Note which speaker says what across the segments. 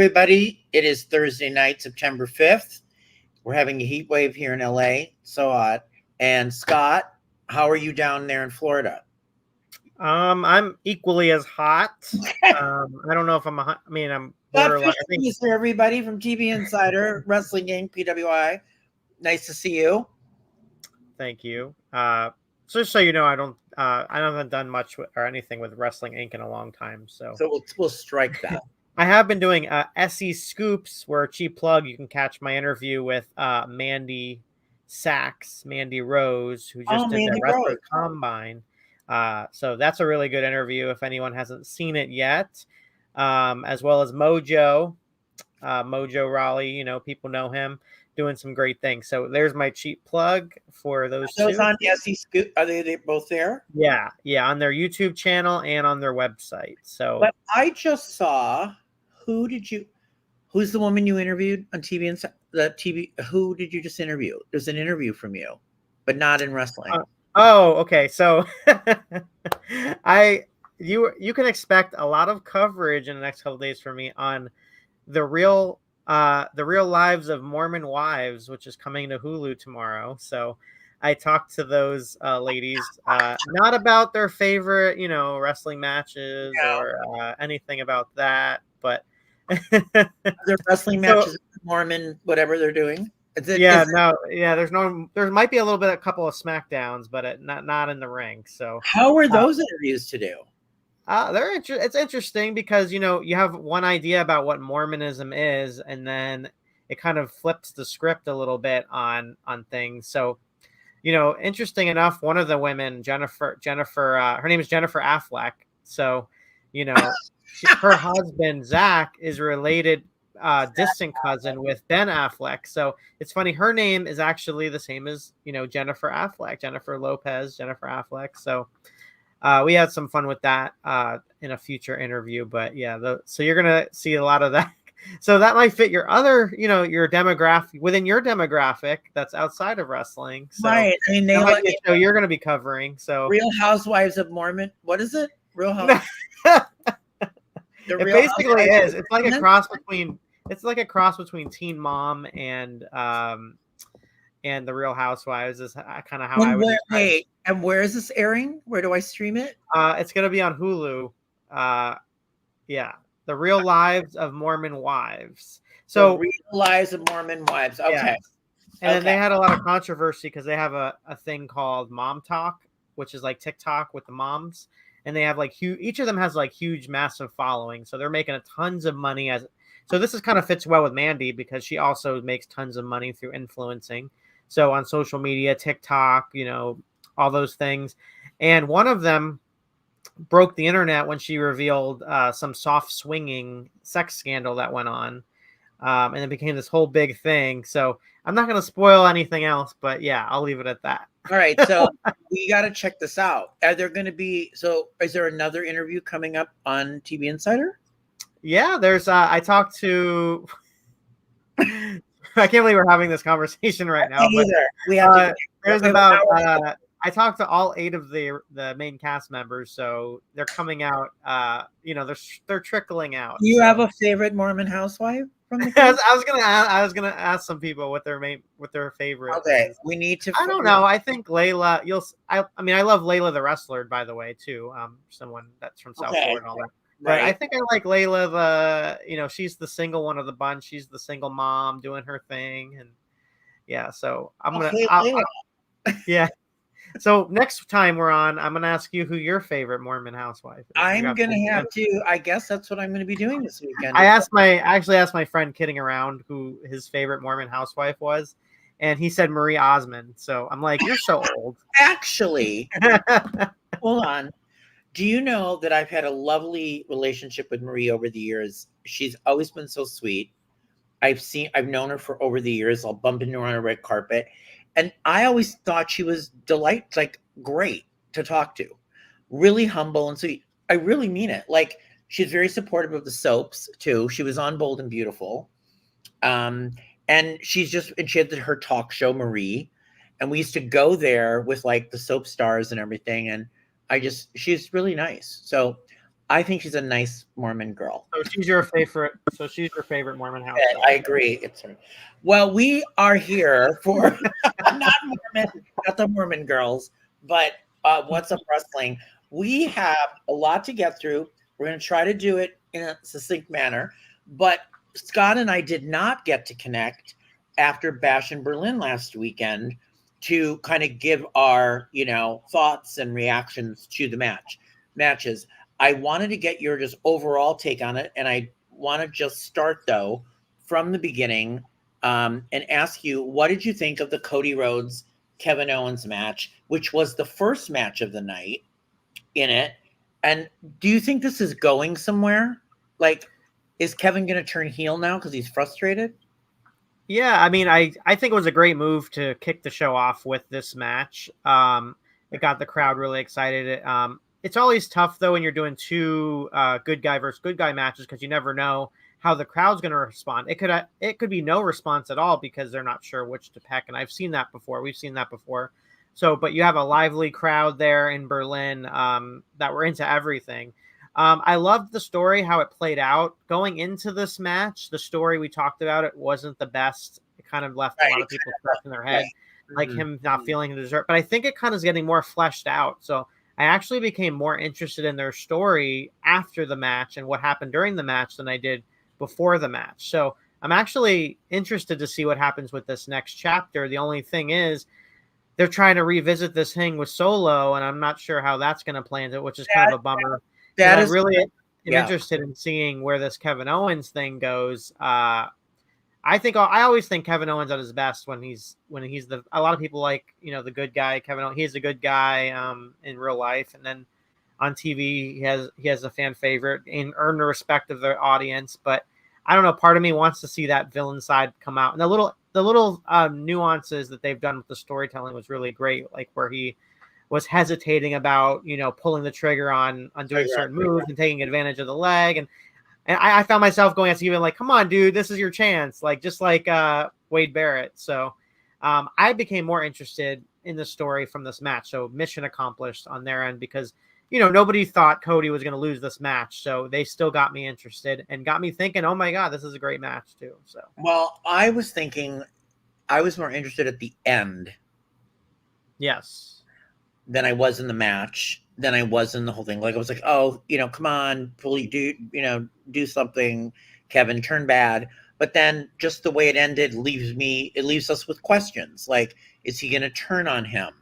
Speaker 1: Everybody, it is Thursday night, September 5th. We're having a heat wave here in LA. So hot. And Scott, how are you down there in Florida?
Speaker 2: I'm equally as hot. I don't know if I'm borderline.
Speaker 1: Fishman for everybody from TV Insider, Wrestling Inc., PWI. Nice to see you.
Speaker 2: Thank you. So just so you know, I haven't done much or anything with Wrestling Inc. in a long time. So
Speaker 1: we'll strike that.
Speaker 2: I have been doing SE Scoops, where cheap plug, you can catch my interview with Mandy Rose, who just did the Wrestler Combine. So that's a really good interview if anyone hasn't seen it yet. As well as Mojo Raleigh, people know him, doing some great things. So there's my cheap plug for those two.
Speaker 1: On the SE Scoop, are they both there?
Speaker 2: Yeah, on their YouTube channel and on their website. So,
Speaker 1: but I just saw. Who's the woman you interviewed on TV? Who did you just interview? There's an interview from you, but not in wrestling.
Speaker 2: Okay. So you can expect a lot of coverage in the next couple of days from me on the real lives of Mormon wives, which is coming to Hulu tomorrow. So I talked to those ladies, not about their favorite, wrestling matches or anything about that, but
Speaker 1: their wrestling matches, Mormon, whatever they're doing.
Speaker 2: There might be a couple of SmackDowns, but not in the ring. So
Speaker 1: how are those interviews to do?
Speaker 2: It's interesting because you have one idea about what Mormonism is, and then it kind of flips the script a little bit on things. So interesting enough, one of the women, Jennifer, her name is Jennifer Affleck. So her husband Zach is related, distant cousin with Ben Affleck. So it's funny, her name is actually the same as Jennifer Affleck, Jennifer Lopez, Jennifer Affleck. So we had some fun with that in a future interview. But so you're gonna see a lot of that. So that might fit your other, your demographic, within your demographic that's outside of wrestling. So
Speaker 1: right. I mean,
Speaker 2: the show you're going to be covering. So
Speaker 1: Real Housewives of Mormon. What is it? Real Housewives.
Speaker 2: It basically is. It's like a cross between. It's like a cross between Teen Mom and the Real Housewives is kind of how I would.
Speaker 1: Wait, and where is this airing? Where do I stream it?
Speaker 2: It's going to be on Hulu. The Real Lives of Mormon Wives. So
Speaker 1: Real Lives of Mormon Wives. Okay.
Speaker 2: Yeah. And then they had a lot of controversy because they have a thing called Mom Talk, which is like TikTok with the moms. And they have each of them has huge, massive following. So they're making tons of money so this kind of fits well with Mandy because she also makes tons of money through influencing. So on social media, TikTok, all those things. And one of them broke the internet when she revealed some soft swinging sex scandal that went on. And it became this whole big thing. So I'm not going to spoil anything else, but I'll leave it at that.
Speaker 1: All right. So we got to check this out. Is there another interview coming up on TV Insider?
Speaker 2: Yeah, there's, I talked to, I can't believe we're having this conversation right now. I talked to all 8 of the main cast members, so they're coming out. They're trickling out.
Speaker 1: You have a favorite Mormon housewife from the cast?
Speaker 2: I was gonna ask some people what their favorite.
Speaker 1: Okay,
Speaker 2: is.
Speaker 1: We need to.
Speaker 2: I don't know. I think Layla. I love Layla the wrestler, by the way, too. Someone that's from South Florida and all that. But I think I like Layla. She's the single one of the bunch. She's the single mom doing her thing, and so I'm gonna. Yeah. So next time we're on, I'm going to ask you who your favorite Mormon housewife is.
Speaker 1: I'm going to have to. I guess that's what I'm going to be doing this weekend.
Speaker 2: I actually asked my friend kidding around who his favorite Mormon housewife was, and he said Marie Osmond. So I'm like, you're so old.
Speaker 1: Actually, hold on. Do you know that I've had a lovely relationship with Marie over the years? She's always been so sweet. I've known her for over the years. I'll bump into her on a red carpet. And I always thought she was great to talk to, really humble and sweet. I really mean it. She's very supportive of the soaps too. She was on Bold and Beautiful. And she had her talk show, Marie. And we used to go there with the soap stars and everything. And she's really nice. So I think she's a nice Mormon girl.
Speaker 2: So she's your favorite. So she's your favorite Mormon house.
Speaker 1: I agree. It's her. Well, we are here for not the Mormon girls, but What's Up Wrestling. We have a lot to get through. We're going to try to do it in a succinct manner, but Scott and I did not get to connect after Bash in Berlin last weekend to kind of give our, thoughts and reactions to the matches. I wanted to get your just overall take on it, and I want to just start though from the beginning and ask you, what did you think of the Cody Rhodes Kevin Owens match, which was the first match of the night in it? And do you think this is going somewhere? Like, is Kevin going to turn heel now because he's frustrated?
Speaker 2: Yeah, I mean, I think it was a great move to kick the show off with this match. It got the crowd really excited. It's always tough, though, when you're doing two good guy versus good guy matches because you never know how the crowd's going to respond. It could be no response at all because they're not sure which to pick, and I've seen that before. We've seen that before. So, but you have a lively crowd there in Berlin that were into everything. I loved the story, how it played out. Going into this match, the story we talked about, it wasn't the best. It kind of left a lot of people scratching their head, like him not feeling the dessert. But I think it kind of is getting more fleshed out. So I actually became more interested in their story after the match and what happened during the match than I did before the match. So I'm actually interested to see what happens with this next chapter. The only thing is they're trying to revisit this thing with Solo, and I'm not sure how that's going to play into it, which is kind of a bummer. I really am interested in seeing where this Kevin Owens thing goes. I always think Kevin Owens at his best when he's a lot of people like, the good guy. Kevin Owens, he's a good guy in real life, and then on TV he has a fan favorite and earned the respect of the audience. But I don't know, part of me wants to see that villain side come out, and the little nuances that they've done with the storytelling was really great, like where he was hesitating about, pulling the trigger on doing certain moves and taking advantage of the leg. And I found myself going at even like, come on, dude, this is your chance. Like, just like Wade Barrett. So I became more interested in the story from this match. So mission accomplished on their end because, nobody thought Cody was going to lose this match. So they still got me interested and got me thinking, oh my God, this is a great match too. So,
Speaker 1: well, I was thinking I was more interested at the end.
Speaker 2: Yes.
Speaker 1: Than I was in the match, than I was in the whole thing. Like I was like, oh, come on, fully do something, Kevin, turn bad. But then just the way it ended it leaves us with questions. Like, is he going to turn on him?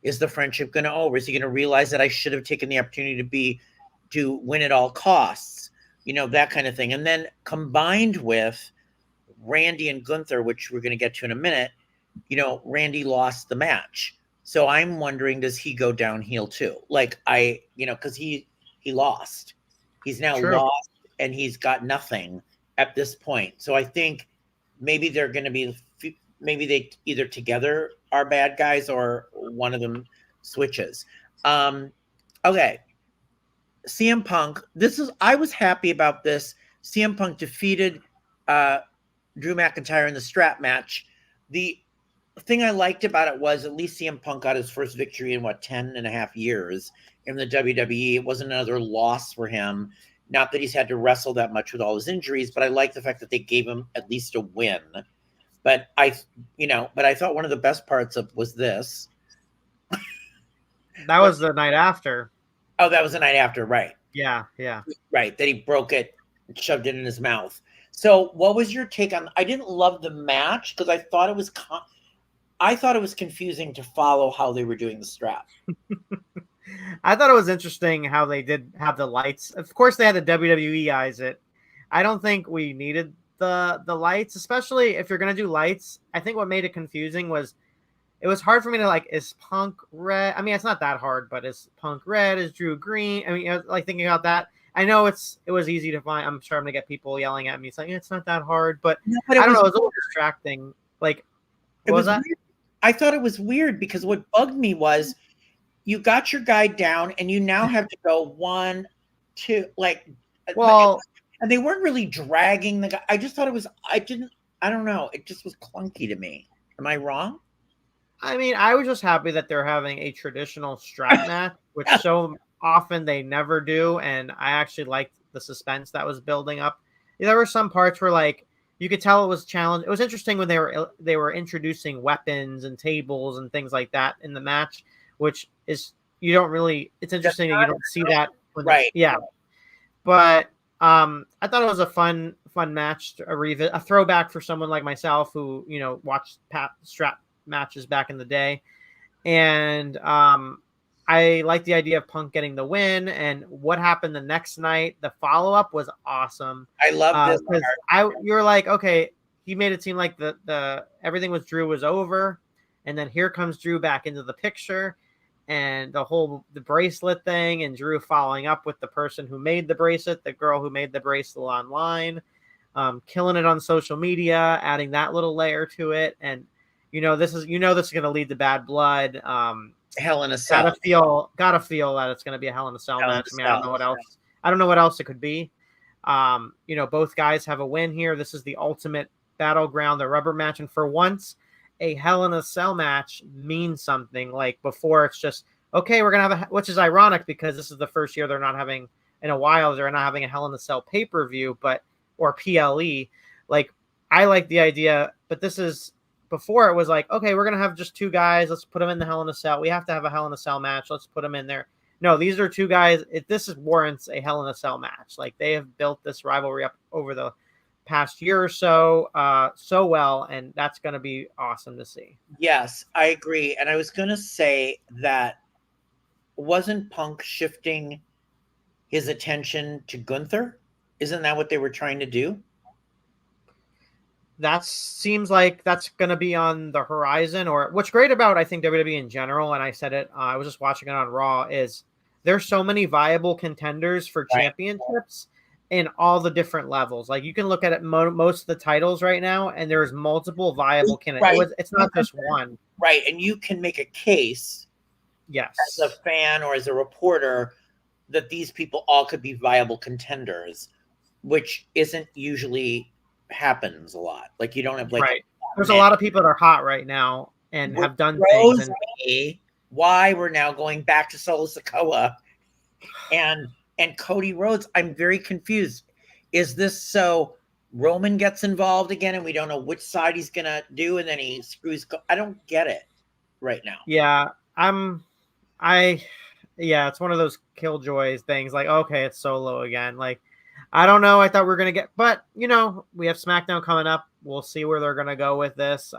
Speaker 1: Is the friendship going to over? Is he going to realize that I should have taken the opportunity to win at all costs? That kind of thing. And then combined with Randy and Gunther, which we're going to get to in a minute, Randy lost the match. So I'm wondering, does he go downhill too? Like because he lost. He's now lost and he's got nothing at this point. So I think maybe they're going to be, maybe they either together are bad guys or one of them switches. Okay. CM Punk. I was happy about this. CM Punk defeated Drew McIntyre in the strap match. The thing I liked about it was at least CM Punk got his first victory in 10 and a half years in the WWE. It wasn't another loss for him. Not that he's had to wrestle that much with all his injuries, but I like the fact that they gave him at least a win. But I thought one of the best parts was this.
Speaker 2: That was the night after.
Speaker 1: Oh, that was the night after, right?
Speaker 2: Yeah.
Speaker 1: Right, that he broke it, and shoved it in his mouth. So, what was your take on? I didn't love the match because I thought it was confusing to follow how they were doing the strap.
Speaker 2: I thought it was interesting how they did have the lights. Of course, they had the WWE guys. I don't think we needed the lights, especially if you're going to do lights. I think what made it confusing was it was hard for me to like, is Punk red? I mean, it's not that hard, but is Punk red? Is Drew green? I mean, like thinking about that. I know it was easy to find. I'm sure I'm going to get people yelling at me saying it's not that hard, but I don't know. It was a little distracting. Like, what was that?
Speaker 1: Weird. I thought it was weird because what bugged me was you got your guy down and you now have to go 1, 2, like, well, and they weren't really dragging the guy. I just thought I don't know. It just was clunky to me. Am I wrong?
Speaker 2: I mean, I was just happy that they're having a traditional strap match, which so often they never do, and I actually liked the suspense that was building up. There were some parts where like you could tell it was challenged. It was interesting when they were introducing weapons and tables and things like that in the match, which is you don't really. It's interesting that you don't see that.
Speaker 1: Right.
Speaker 2: Yeah. But I thought it was a fun match, a throwback for someone like myself who watched strap matches back in the day, and I like the idea of Punk getting the win. And what happened the next night, the follow up was awesome.
Speaker 1: I love this
Speaker 2: because you're like, okay, he made it seem like the everything with Drew was over, and then here comes Drew back into the picture. And the bracelet thing, and Drew following up with the person who made the bracelet, the girl who made the bracelet online, killing it on social media, adding that little layer to it. And this is going to lead to bad blood.
Speaker 1: Hell in a Cell.
Speaker 2: Gotta feel that it's going to be a Hell in a Cell match. I mean, I don't know what else. I don't know what else it could be. Both guys have a win here. This is the ultimate battleground, the rubber match, and for once, a Hell in a Cell match means something. Like before, it's just okay. We're gonna have which is ironic because this is the first year they're not having in a while. They're not having a Hell in a Cell pay-per-view, or PLE. Like I like the idea, but this is before it was like okay, we're gonna have just two guys. Let's put them in the Hell in a Cell. We have to have a Hell in a Cell match. Let's put them in there. No, these are two guys. This warrants a Hell in a Cell match. Like they have built this rivalry up over the past year or so well, and that's going to be awesome to see.
Speaker 1: Yes, I agree. And I was going to say that wasn't Punk shifting his attention to Gunther? Isn't that what they were trying to do?
Speaker 2: That seems like that's going to be on the horizon. Or what's great about I think WWE in general, and I said it, I was just watching it on Raw, is there's so many viable contenders for championships in all the different levels. Like you can look at it, most of the titles right now, and there's multiple viable candidates.
Speaker 1: Right.
Speaker 2: It's not just one.
Speaker 1: Right. And you can make a case as a fan or as a reporter that these people all could be viable contenders, which isn't usually happens a lot. Like you don't have
Speaker 2: There's a lot of people that are hot right now and have done things.
Speaker 1: Why we're now going back to Solo Sikoa and Cody Rhodes, I'm very confused. Is this so Roman gets involved again and we don't know which side he's going to do and then he screws? I don't get it right now.
Speaker 2: Yeah, it's one of those killjoys things. Like, okay, it's Solo again. Like, I don't know. I thought we were going to get, but we have SmackDown coming up. We'll see where they're going to go with this.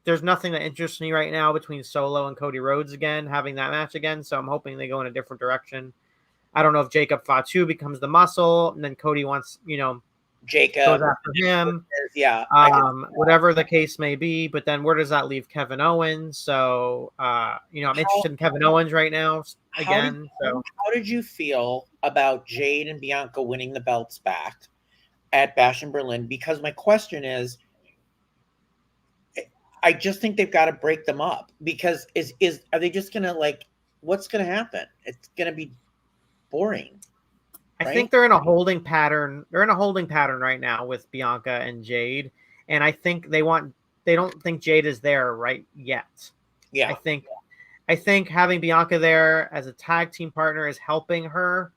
Speaker 2: There's nothing that interests me right now between Solo and Cody Rhodes again, having that match again. So I'm hoping they go in a different direction. I don't know if Jacob Fatu becomes the muscle and then Cody wants,
Speaker 1: Jacob
Speaker 2: goes after him.
Speaker 1: Yeah.
Speaker 2: Whatever the case may be. But then where does that leave Kevin Owens? So, I'm interested in Kevin Owens right now again.
Speaker 1: How did you feel about Jade and Bianca winning the belts back at Bash in Berlin? Because my question is, I just think they've got to break them up because are they just going to what's going to happen? It's going to be boring.
Speaker 2: I think they're in a holding pattern. They're in a holding pattern right now with Bianca and Jade. And I think they don't think Jade is there right yet.
Speaker 1: Yeah.
Speaker 2: I think having Bianca there as a tag team partner is helping her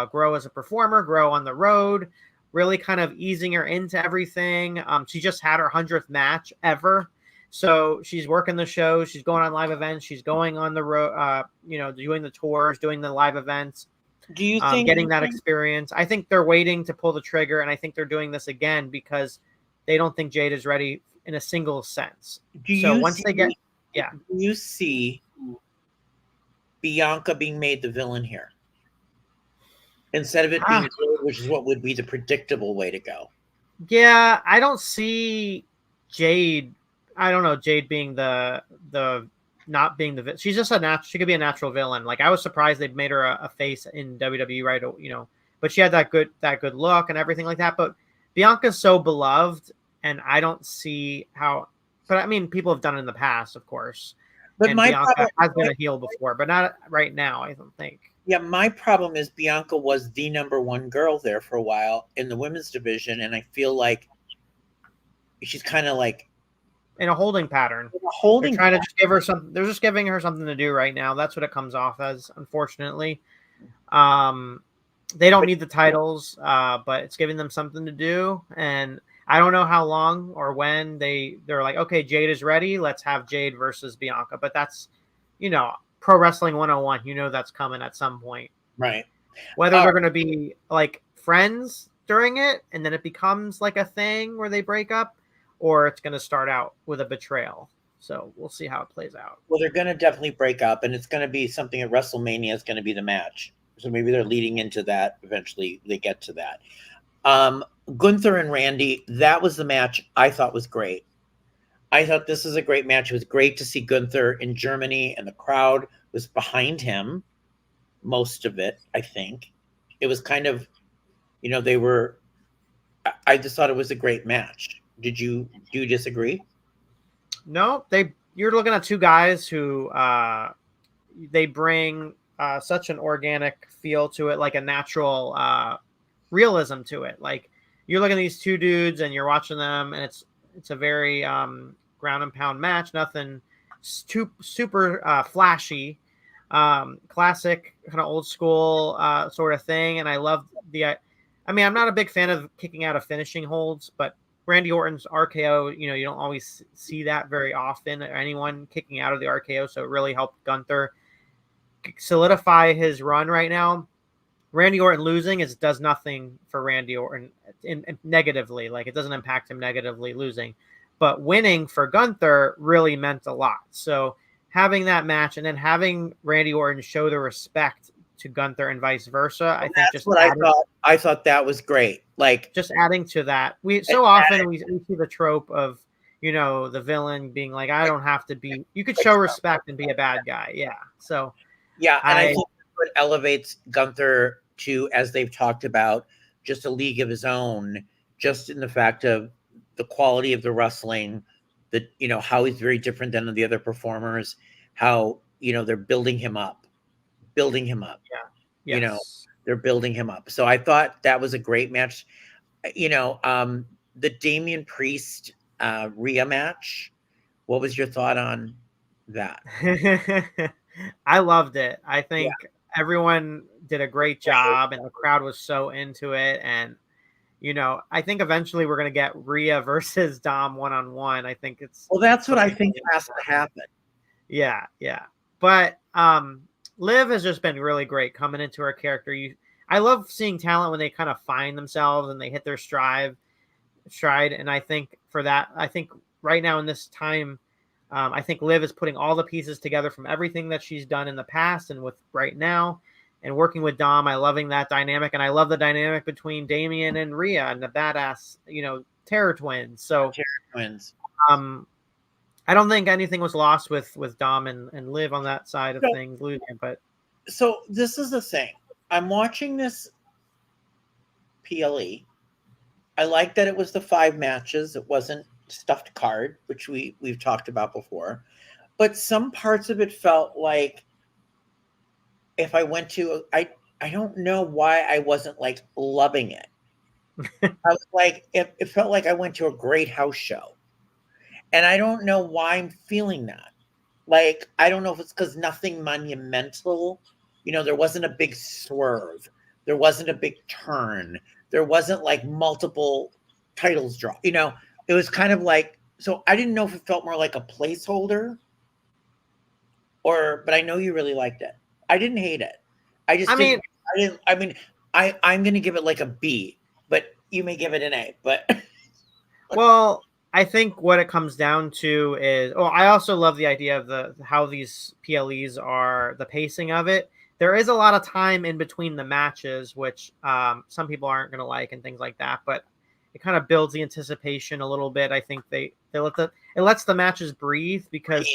Speaker 2: grow as a performer, grow on the road, really kind of easing her into everything. She just had her 100th match ever. So she's working the show. She's going on live events. She's going on the road, doing the tours, doing the live events.
Speaker 1: Do you think
Speaker 2: getting that experience? I think they're waiting to pull the trigger, and I think they're doing this again because they don't think Jade is ready in a single sense. Do
Speaker 1: you see Bianca being made the villain here instead of it being Jade, which is what would be the predictable way to go?
Speaker 2: Yeah, I don't see Jade. I don't know Jade being the not being the. She's just she could be a natural villain. Like I was surprised they made her a face in WWE, right? But she had that good look and everything like that. But Bianca's so beloved, and I don't see how. But I mean, people have done it in the past, of course. But Bianca has been a heel before, but not right now. I don't think.
Speaker 1: Yeah, my problem is Bianca was the number one girl there for a while in the women's division, and I feel like she's kind of like
Speaker 2: in a holding pattern.
Speaker 1: They're
Speaker 2: trying to just give her something. They're just giving her something to do right now. That's what it comes off as, unfortunately. They don't need the titles, but it's giving them something to do. And I don't know how long or when they're like, okay, Jade is ready. Let's have Jade versus Bianca. But that's, Pro Wrestling 101. That's coming at some point.
Speaker 1: Right.
Speaker 2: Whether they're going to be like friends during it and then it becomes like a thing where they break up, or it's going to start out with a betrayal. So we'll see how it plays out.
Speaker 1: Well, they're going to definitely break up, and it's going to be something at WrestleMania is going to be the match. So maybe they're leading into that. Eventually they get to that. Gunther and Randy, that was the match I thought was great. I thought this is a great match. It was great to see Gunther in Germany, and the crowd was behind him. Most of it, I think. It was kind of, I just thought it was a great match. Do you disagree?
Speaker 2: No, you're looking at two guys who they bring such an organic feel to it, like a natural realism to it. Like you're looking at these two dudes and you're watching them, and it's a very ground and pound match. Nothing super flashy. Classic kind of old school sort of thing. And I love I'm not a big fan of kicking out of finishing holds, but Randy Orton's RKO, you don't always see that very often, or anyone kicking out of the RKO. So it really helped Gunther solidify his run right now. Randy Orton losing does nothing for Randy Orton negatively. Like it doesn't impact him negatively losing, but winning for Gunther really meant a lot. So having that match and then having Randy Orton show the respect to Gunther and vice versa, I think
Speaker 1: that's what I thought. I thought that was great. Like
Speaker 2: just adding to that, we see the trope of the villain being like, I don't have to be. You could show respect and be a bad guy. Yeah. So
Speaker 1: yeah, and I think it elevates Gunther to, as they've talked about, just a league of his own. Just in the fact of the quality of the wrestling. That how he's very different than the other performers, how they're building him up.
Speaker 2: Yeah. Yes.
Speaker 1: They're building him up. So I thought that was a great match. The Damian Priest Rhea match. What was your thought on that?
Speaker 2: I loved it. I think everyone did a great job, and the crowd was so into it. And I think eventually we're going to get Rhea versus Dom one-on-one. I think
Speaker 1: that's what I think has to happen.
Speaker 2: Yeah. But Liv has just been really great coming into her character. I love seeing talent when they kind of find themselves and they hit their stride. And I think for that, right now in this time, I think Liv is putting all the pieces together from everything that she's done in the past and with right now. And working with Dom, I loving that dynamic, and I love the dynamic between Damian and Rhea and the badass, Terror Twins. So
Speaker 1: Terror Twins.
Speaker 2: I don't think anything was lost with Dom and Liv on that side of things losing. But
Speaker 1: so this is the thing. I'm watching this PLE. I like that it was the 5 matches. It wasn't stuffed card, which we've talked about before. But some parts of it felt like. If I went to, I don't know why I wasn't like loving it. I was like, it felt like I went to a great house show. And I don't know why I'm feeling that. Like, I don't know if it's because nothing monumental. There wasn't a big swerve. There wasn't a big turn. There wasn't like multiple titles draw. It was kind of like, so I didn't know if it felt more like a placeholder but I know you really liked it. I didn't hate it. I'm going to give it like a B, but you may give it an A. But
Speaker 2: well, I think what it comes down to is, I also love the idea of how these PLEs are, the pacing of it. There is a lot of time in between the matches, which some people aren't going to like and things like that. But it kind of builds the anticipation a little bit. I think it lets the matches breathe, because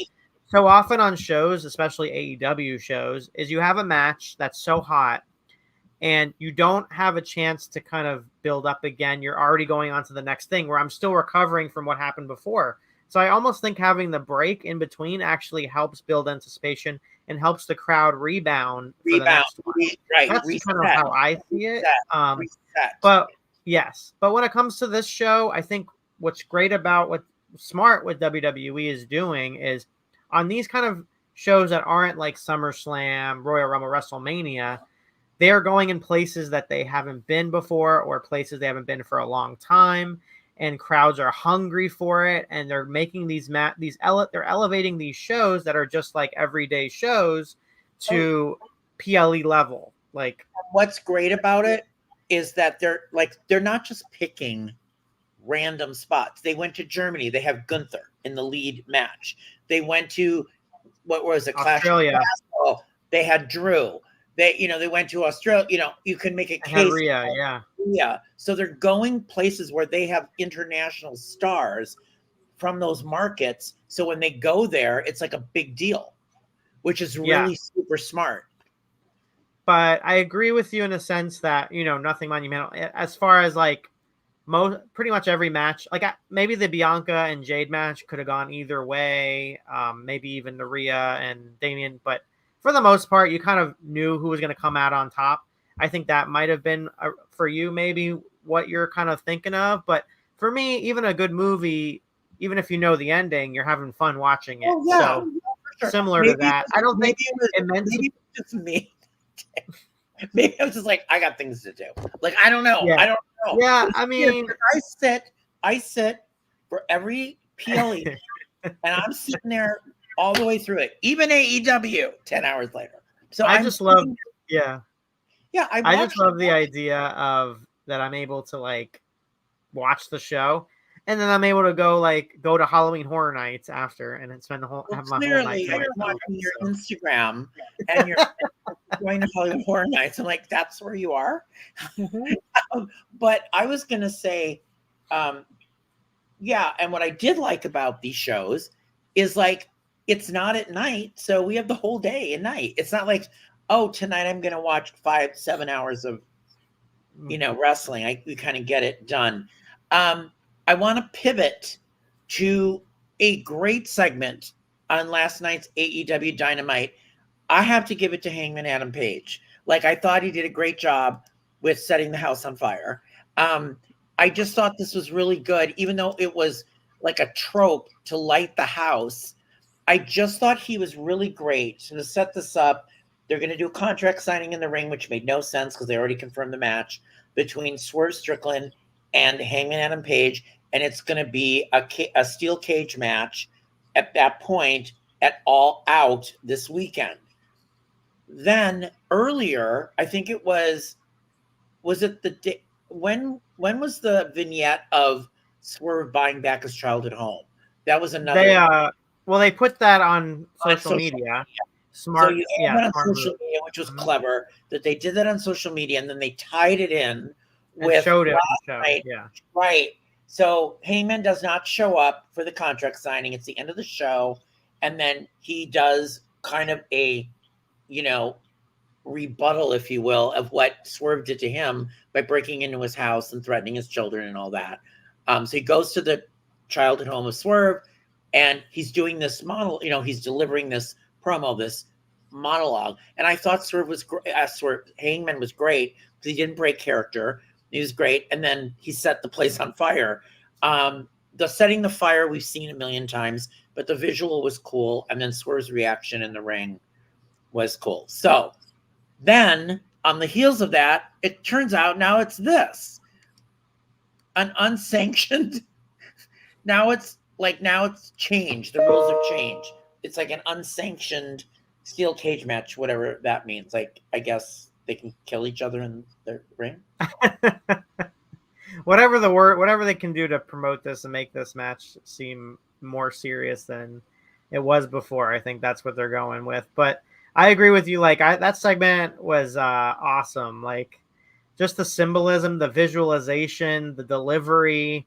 Speaker 2: so often on shows, especially AEW shows, is you have a match that's so hot and you don't have a chance to kind of build up again. You're already going on to the next thing, where I'm still recovering from what happened before. So I almost think having the break in between actually helps build anticipation and helps the crowd rebound. For the next one.
Speaker 1: Right.
Speaker 2: That's
Speaker 1: Reset.
Speaker 2: kind of how I see it.
Speaker 1: Reset.
Speaker 2: But when it comes to this show, I think what's great about smart what WWE is doing is on these kind of shows that aren't like SummerSlam, Royal Rumble, WrestleMania, they're going in places that they haven't been before or places they haven't been for a long time, and crowds are hungry for it, and they're making they're elevating these shows that are just like everyday shows to PLE level. Like,
Speaker 1: what's great about it is that they're not just picking random spots. They went to Germany. They have Gunther in the lead match. They went to what was it?
Speaker 2: Australia.
Speaker 1: Clash. They had Drew. They went to Australia. You can make a case. Yeah. So they're going places where they have international stars from those markets. So when they go there, it's like a big deal, which is really super smart.
Speaker 2: But I agree with you in a sense that, nothing monumental as far as like pretty much every match. Like maybe the Bianca and Jade match could have gone either way. Maybe even the Rhea and Damian, but for the most part, you kind of knew who was going to come out on top. I think that might have been for you, maybe what you're kind of thinking of. But for me, even a good movie, even if you know the ending, you're having fun watching it. So
Speaker 1: sure.
Speaker 2: Similar to that. I don't think it meant
Speaker 1: maybe it was just me. Maybe I was just like, I got things to do. Like, I don't know.
Speaker 2: Yeah.
Speaker 1: I don't know.
Speaker 2: Yeah, I mean,
Speaker 1: I sit for every PLE, and I'm sitting there all the way through it, even AEW 10 hours later. So
Speaker 2: I just love the idea of that I'm able to like watch the show, and then I'm able to go to Halloween Horror Nights after, and then spend have my whole night.
Speaker 1: You're watching your Instagram and you're going to Halloween Horror Nights. I'm like, that's where you are. But I was gonna say, and what I did like about these shows is like, it's not at night, so we have the whole day and night. It's not like, oh, tonight I'm gonna watch 5-7 hours of wrestling. We kind of get it done. I want to pivot to a great segment on last night's AEW Dynamite. I have to give it to Hangman Adam Page. Like, I thought he did a great job with setting the house on fire. I just thought this was really good, even though it was like a trope to light the house. I just thought he was really great. So to set this up, they're going to do a contract signing in the ring, which made no sense because they already confirmed the match between Swerve Strickland and Hangman Adam Page. And it's going to be a steel cage match at that point at All Out this weekend. Then earlier, I think it was it the day, when was the vignette of Swerve buying back his childhood home? That was another.
Speaker 2: They put that on social media. Smart,
Speaker 1: so on social media, which was clever that they did that on social media, and then they tied it in with
Speaker 2: showed it.
Speaker 1: Right. So Heyman does not show up for the contract signing. It's the end of the show, and then he does kind of a, rebuttal, if you will, of what Swerve did to him by breaking into his house and threatening his children and all that. So he goes to the childhood home of Swerve, and he's doing this he's delivering this promo, this monologue. And I thought Hangman was great because he didn't break character. He was great. And then he set the place on fire. The setting the fire we've seen a million times, but the visual was cool. And then Swerve's reaction in the ring was cool. So then on the heels of that, it turns out now it's an unsanctioned. Now it's changed. The rules have changed. It's like an unsanctioned steel cage match, whatever that means. Like, I guess they can kill each other in the ring.
Speaker 2: whatever they can do to promote this and make this match seem more serious than it was before. I think that's what they're going with. But I agree with you. Like, that segment was awesome. Like, just the symbolism, the visualization, the delivery.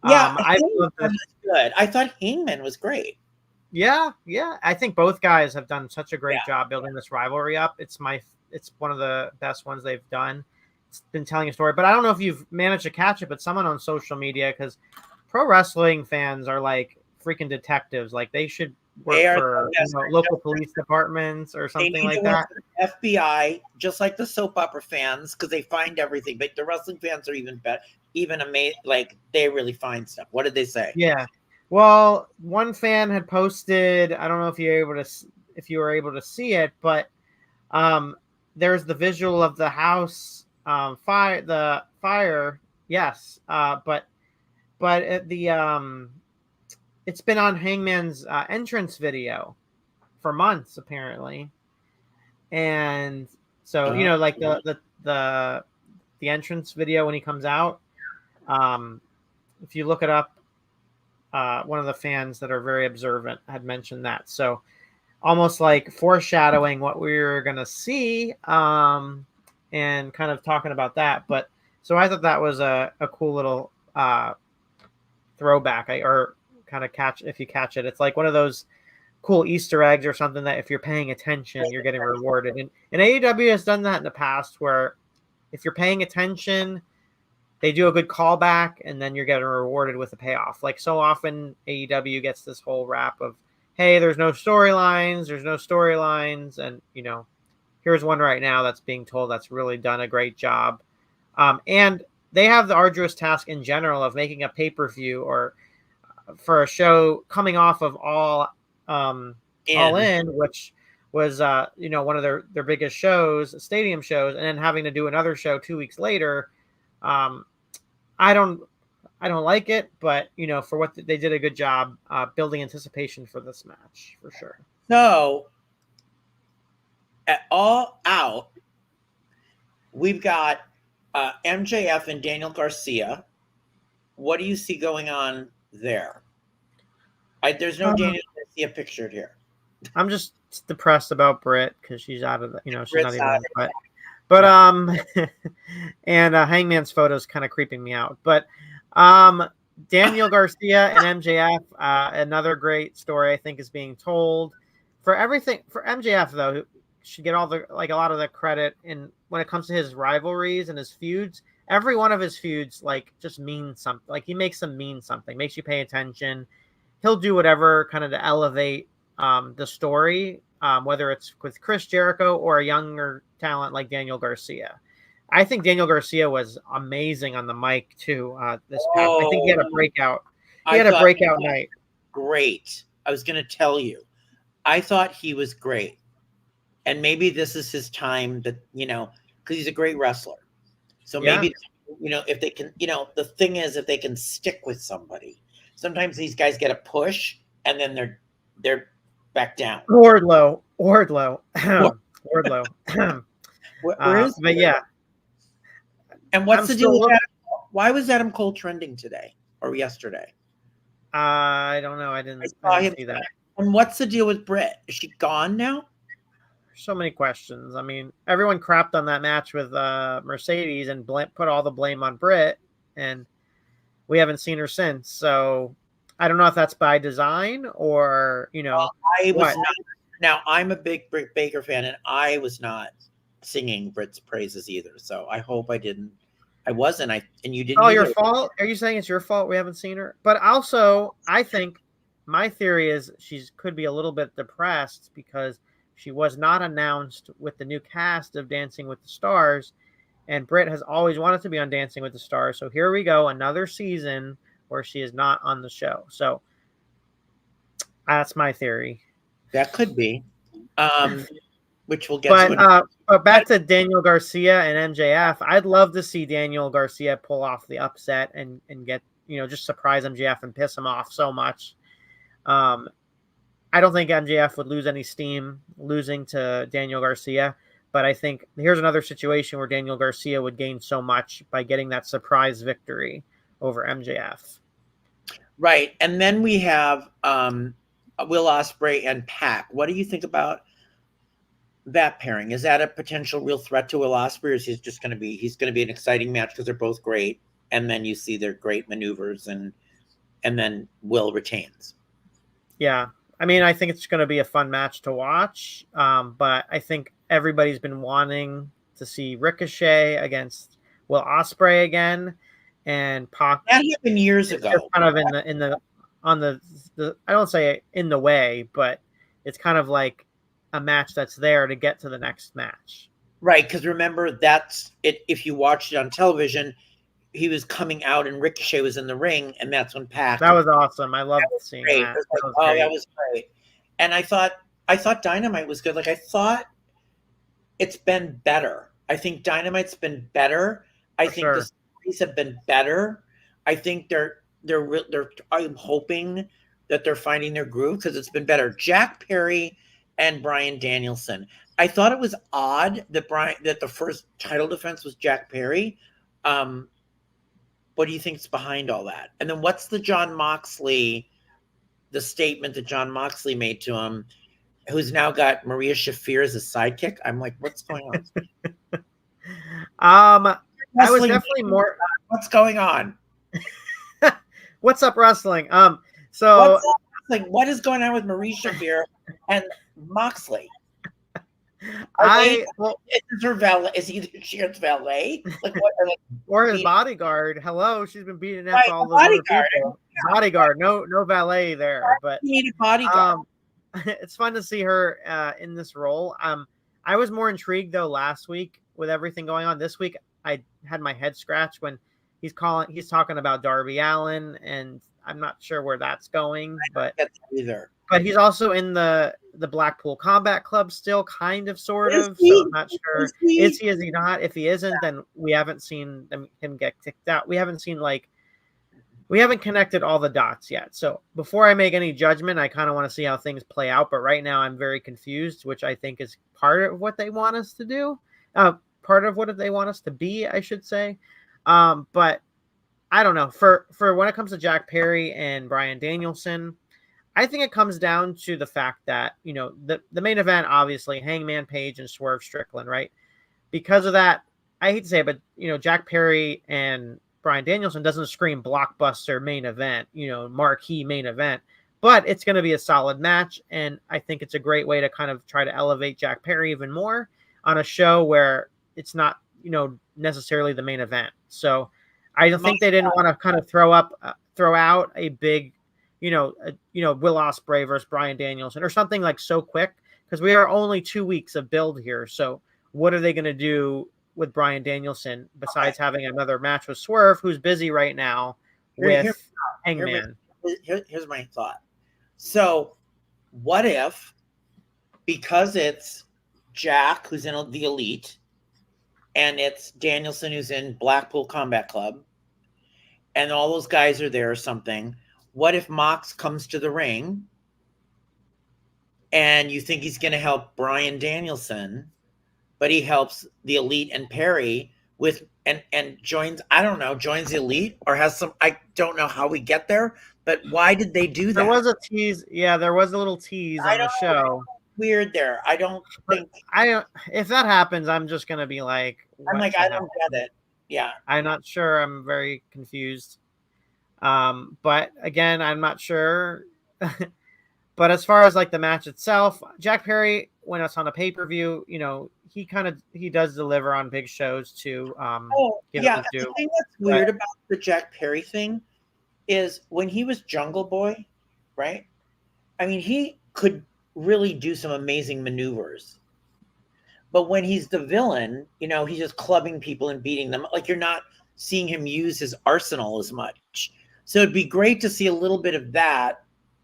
Speaker 1: Yeah, I thought that was good. I thought Hangman was great.
Speaker 2: Yeah. I think both guys have done such a great job building this rivalry up. It's one of the best ones they've done. It's been telling a story, but I don't know if you've managed to catch it, but someone on social media, because pro wrestling fans are like freaking detectives. Like, they should work for local police departments or something like that.
Speaker 1: FBI, just like the soap opera fans, because they find everything. But the wrestling fans are even better, even amazing. Like, they really find stuff. What did they say?
Speaker 2: Yeah. Well, one fan had posted. I don't know if you were able to see it, but there's the visual of the house fire. Yes, but it's been on Hangman's entrance video for months apparently, and so like the entrance video when he comes out. If you look it up, one of the fans that are very observant had mentioned that. So almost like foreshadowing what we were going to see, and kind of talking about that. But so I thought that was a cool little throwback, or kind of catch, if you catch it. It's like one of those cool Easter eggs or something that if you're paying attention, you're getting rewarded. And AEW has done that in the past, where if you're paying attention, they do a good callback, and then you're getting rewarded with a payoff. Like so often, AEW gets this whole rap of, hey, there's no storylines, and here's one right now that's being told that's really done a great job. And they have the arduous task in general of making a pay-per-view or for a show coming off of All In, which was one of their biggest shows, stadium shows, and then having to do another show 2 weeks later. I don't like it, but for what they did a good job building anticipation for this match for sure.
Speaker 1: So at All Out, we've got MJF and Daniel Garcia. What do you see going on there? There's no Daniel Garcia pictured here.
Speaker 2: I'm just depressed about Britt because she's out of the, she's Britt's not even. But and Hangman's photo is kind of creeping me out. But Daniel Garcia and MJF, another great story I think is being told. For everything for MJF though, should get all the a lot of the credit in when it comes to his rivalries and his feuds. Every one of his feuds just means something. Like he makes them mean something, makes you pay attention. He'll do whatever kind of to elevate the story, whether it's with Chris Jericho or a younger talent like Daniel Garcia. I think Daniel Garcia was amazing on the mic too. This past, I think he had a breakout. He had a breakout night.
Speaker 1: Great. I was going to tell you. I thought he was great, and maybe this is his time. That because he's a great wrestler. So maybe if they can, the thing is if they can stick with somebody. Sometimes these guys get a push and then they're back down.
Speaker 2: Wardlow. But yeah.
Speaker 1: And what's the deal with Adam? Why was Adam Cole trending today or yesterday?
Speaker 2: I don't know. I didn't see that.
Speaker 1: And what's the deal with Britt? Is she gone now?
Speaker 2: So many questions. I mean, everyone crapped on that match with Mercedes and put all the blame on Britt, and we haven't seen her since. So I don't know if that's by design or
Speaker 1: I was not. Now I'm a big Britt Baker fan, and I was not singing Britt's praises either. So I hope I didn't. I wasn't. And you didn't.
Speaker 2: Oh, your fault? Are you saying it's your fault we haven't seen her? But also, I think my theory is she could be a little bit depressed because she was not announced with the new cast of Dancing with the Stars, and Britt has always wanted to be on Dancing with the Stars. So here we go, another season where she is not on the show. So that's my theory.
Speaker 1: That could be, which we'll get to.
Speaker 2: But back to Daniel Garcia and MJF, I'd love to see Daniel Garcia pull off the upset and get, just surprise MJF and piss him off so much. I don't think MJF would lose any steam losing to Daniel Garcia, but I think here's another situation where Daniel Garcia would gain so much by getting that surprise victory over MJF.
Speaker 1: Right. And then we have Will Ospreay and Pac. What do you think about that pairing? Is that a potential real threat to Will Ospreay, or is he's going to be an exciting match because they're both great, and then you see their great maneuvers and then Will retains?
Speaker 2: Yeah. I mean, I think it's going to be a fun match to watch, but I think everybody's been wanting to see Ricochet against Will Ospreay again, and Pac.
Speaker 1: That happened years ago.
Speaker 2: Kind of on the I don't say in the way, but it's kind of like a match that's there to get to the next match.
Speaker 1: Right, because remember that's it. If you watched it on television, he was coming out and Ricochet was in the ring, and that's when Pac.
Speaker 2: That was awesome. I loved seeing
Speaker 1: great.
Speaker 2: that.
Speaker 1: That was great. And I thought Dynamite was good. Like I thought it's been better. I think Dynamite's been better. I think the series have been better. I think I'm hoping that they're finding their groove because it's been better. Jack Perry and Bryan Danielson. I thought it was odd that the first title defense was Jack Perry. What do you think is behind all that? And then what's the statement that John Moxley made to him, who's now got Maria Shafir as a sidekick? I'm like, what's going on?
Speaker 2: I was definitely more.
Speaker 1: What's going on?
Speaker 2: What's up, wrestling? So
Speaker 1: what is going on with Maria Shafir and Moxley? Is her valet? Is he Sheer's valet? Like what?
Speaker 2: Or his bodyguard? Hello, she's been beating up all those other people. Yeah. Bodyguard, no valet there. But
Speaker 1: you need a bodyguard.
Speaker 2: It's fun to see her in this role. I was more intrigued though last week with everything going on. This week, I had my head scratched when he's talking about Darby Allin, and I'm not sure where that's going. But he's also in the Blackpool Combat Club still, kind of, sort of. So I'm not sure. Is he? Is he not? If he isn't, then we haven't seen him get kicked out. We haven't connected all the dots yet. So before I make any judgment, I kind of want to see how things play out. But right now, I'm very confused, which I think is part of what they want us to do. Part of what they want us to be, I should say. But I don't know. For when it comes to Jack Perry and Bryan Danielson, I think it comes down to the fact that, the main event, obviously, Hangman Page and Swerve Strickland, right? Because of that, I hate to say it, but, Jack Perry and Bryan Danielson doesn't scream blockbuster main event, marquee main event, but it's going to be a solid match. And I think it's a great way to kind of try to elevate Jack Perry even more on a show where it's not, necessarily the main event. So I think they didn't want to kind of throw out a big, Will Ospreay versus Bryan Danielson or something like so quick, because we are only 2 weeks of build here. So what are they going to do with Bryan Danielson besides having another match with Swerve, who's busy right now with Hangman?
Speaker 1: Here's my thought. So what if, because it's Jack who's in the Elite and it's Danielson who's in Blackpool Combat Club and all those guys are there or something, what if Mox comes to the ring and you think he's going to help Bryan Danielson, but he helps the Elite and Perry with and joins the Elite, or has some, I don't know how we get there, but why did they do that?
Speaker 2: There was a tease. Yeah, there was a little tease on the show.
Speaker 1: Weird there. I don't think.
Speaker 2: If that happens, I'm just going to be like,
Speaker 1: I'm like, I don't get it. Yeah.
Speaker 2: I'm not sure. I'm very confused. But again, I'm not sure. But as far as like the match itself, Jack Perry, when it's on a pay-per-view, he does deliver on big shows too.
Speaker 1: The thing that's weird about the Jack Perry thing is when he was Jungle Boy, right? I mean, he could really do some amazing maneuvers. But when he's the villain, he's just clubbing people and beating them. Like, you're not seeing him use his arsenal as much. So it'd be great to see a little bit of that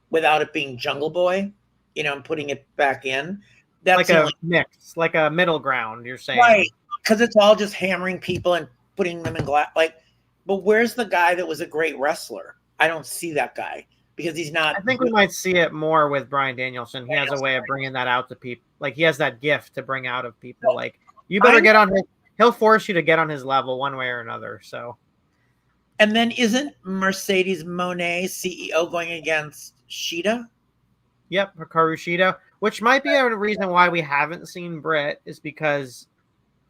Speaker 1: without it being Jungle Boy, and putting it back in. That's
Speaker 2: like a mix, like a middle ground, you're saying.
Speaker 1: Right, because it's all just hammering people and putting them in glass. But where's the guy that was a great wrestler? I don't see that guy because he's not.
Speaker 2: I think we might see it more with Bryan Danielson. He has a way of bringing that out to people. Like, he has that gift to bring out of people. Like, you better get on his. He'll force you to get on his level one way or another. So.
Speaker 1: And then isn't Mercedes Moné CEO going against Shida?
Speaker 2: Yep, Hikaru Shida, which might be a reason why we haven't seen Britt, is because,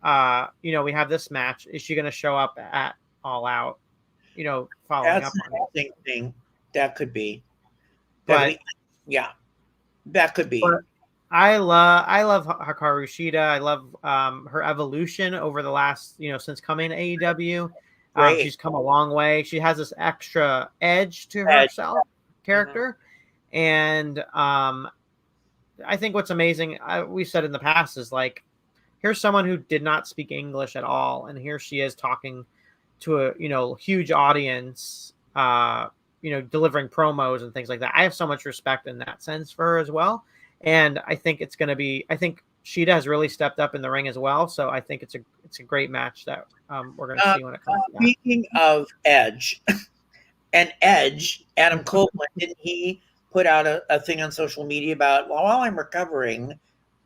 Speaker 2: we have this match. Is she going to show up at All Out? Following
Speaker 1: That's
Speaker 2: up
Speaker 1: on thing. That could be.
Speaker 2: That
Speaker 1: could be.
Speaker 2: But I love Hikaru Shida. I love her evolution over the last, since coming to AEW. She's come a long way. She has this extra edge to herself, character. And I think what's amazing, we said in the past, is like, here's someone who did not speak English at all, and here she is talking to a huge audience, delivering promos and things like that. I have so much respect in that sense for her as well, and I think it's going to be. I think Sheeta has really stepped up in the ring as well, so I think it's a great match that we're going to see when it comes to that.
Speaker 1: Speaking of Edge, and Edge, Adam Copeland, didn't he put out a thing on social media about, well, while I'm recovering?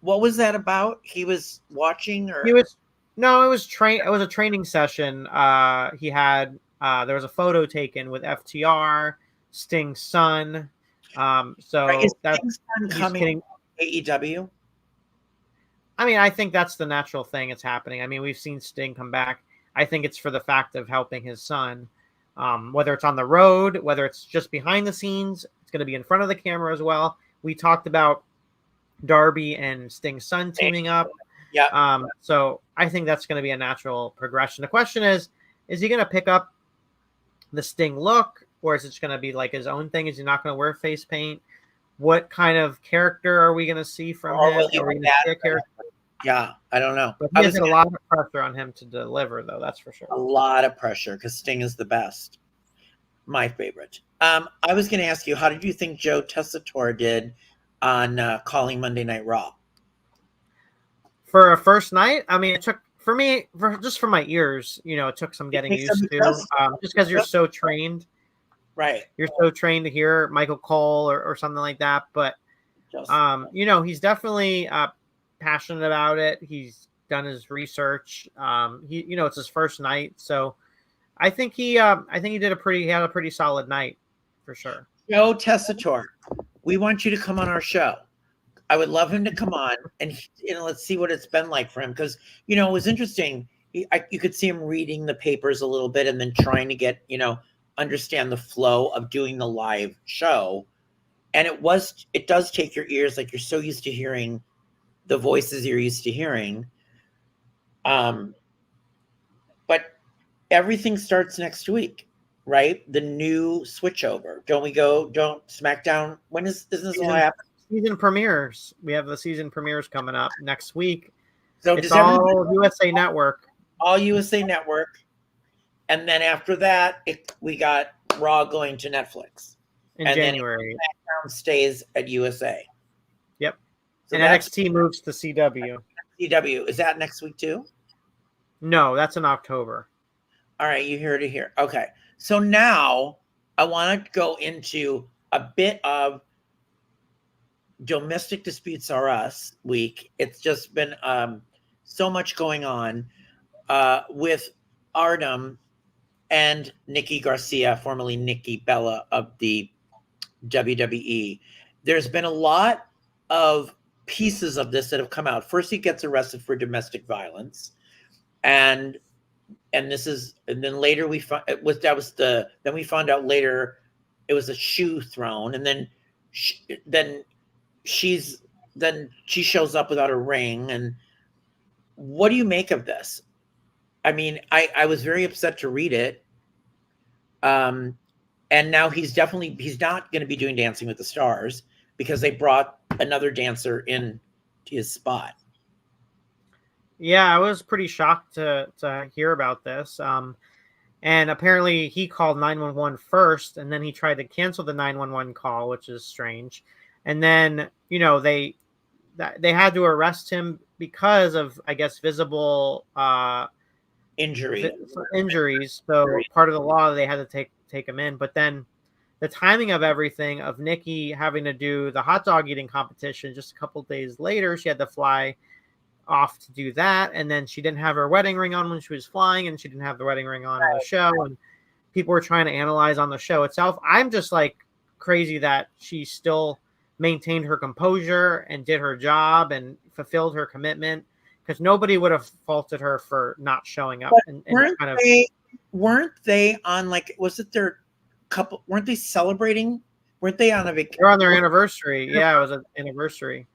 Speaker 1: What was that about? He was watching, or
Speaker 2: it was a training session. He had there was a photo taken with FTR, Sting's son. So
Speaker 1: right, is
Speaker 2: that's
Speaker 1: Sting's son coming to AEW?
Speaker 2: I mean, I think that's the natural thing that's happening. I mean, we've seen Sting come back. I think it's for the fact of helping his son. Whether it's on the road, whether it's just behind the scenes, it's going to be in front of the camera as well. We talked about Darby and Sting's son teaming up.
Speaker 1: Yeah.
Speaker 2: So I think that's going to be a natural progression. The question is he going to pick up the Sting look, or is it just going to be like his own thing? Is he not going to wear face paint? What kind of character are we going to see from him? Are we going to see a character?
Speaker 1: Yeah, I don't know.
Speaker 2: But he has a lot of pressure on him to deliver, though. That's for sure.
Speaker 1: A lot of pressure, because Sting is the best. My favorite. I was going to ask you, how did you think Joe Tessitore did on calling Monday Night Raw?
Speaker 2: For a first night, I mean, it took for me, just for my ears, it took some getting used to. Just because you're so trained,
Speaker 1: right?
Speaker 2: You're so trained to hear Michael Cole or something like that. But he's definitely passionate about it. He's done his research. It's his first night, so I think he had a pretty solid night for sure.
Speaker 1: Joe Tessitore, we want you to come on our show. I would love him to come on and let's see what it's been like for him, because it was interesting. You could see him reading the papers a little bit and then trying to get understand the flow of doing the live show, and it does take your ears, like you're so used to hearing the voices you're used to hearing. But everything starts next week, right? The new switchover. Don't SmackDown? When is this all happen?
Speaker 2: Season premieres. We have the season premieres coming up next week.
Speaker 1: So
Speaker 2: it's all USA Network.
Speaker 1: All USA Network. And then after that, we got Raw going to Netflix.
Speaker 2: In January.
Speaker 1: SmackDown stays at USA.
Speaker 2: Yep. So and NXT moves to CW.
Speaker 1: CW. Is that next week too?
Speaker 2: No, that's in October.
Speaker 1: All right, you heard it here. Okay. So now I want to go into a bit of Domestic Disputes Are Us week. It's just been so much going on with Artem and Nikki Garcia, formerly Nikki Bella of the WWE. There's been a lot of pieces of this that have come out. First, he gets arrested for domestic violence, and then later we found then we found out later it was a shoe thrown, and then she shows up without a ring. And what do you make of this? I mean, I was very upset to read it. And now he's not going to be doing Dancing with the Stars because they brought another dancer in to his spot.
Speaker 2: Yeah, I was pretty shocked to hear about this. And apparently he called 911 first, and then he tried to cancel the 911 call, which is strange. And then, they had to arrest him because of, I guess, visible
Speaker 1: injuries.
Speaker 2: So part of the law, they had to take him in. But then the timing of everything, of Nikki having to do the hot dog eating competition just a couple of days later, she had to fly off to do that, and then she didn't have her wedding ring on when she was flying, and she didn't have the wedding ring on the show, and people were trying to analyze on the show itself. I'm just like crazy that she still maintained her composure and did her job and fulfilled her commitment, because nobody would have faulted her for not showing up.
Speaker 1: Weren't they on, like, was it their couple? Weren't they celebrating? Weren't they on a vacation?
Speaker 2: They're on their anniversary. Yeah, it was an anniversary.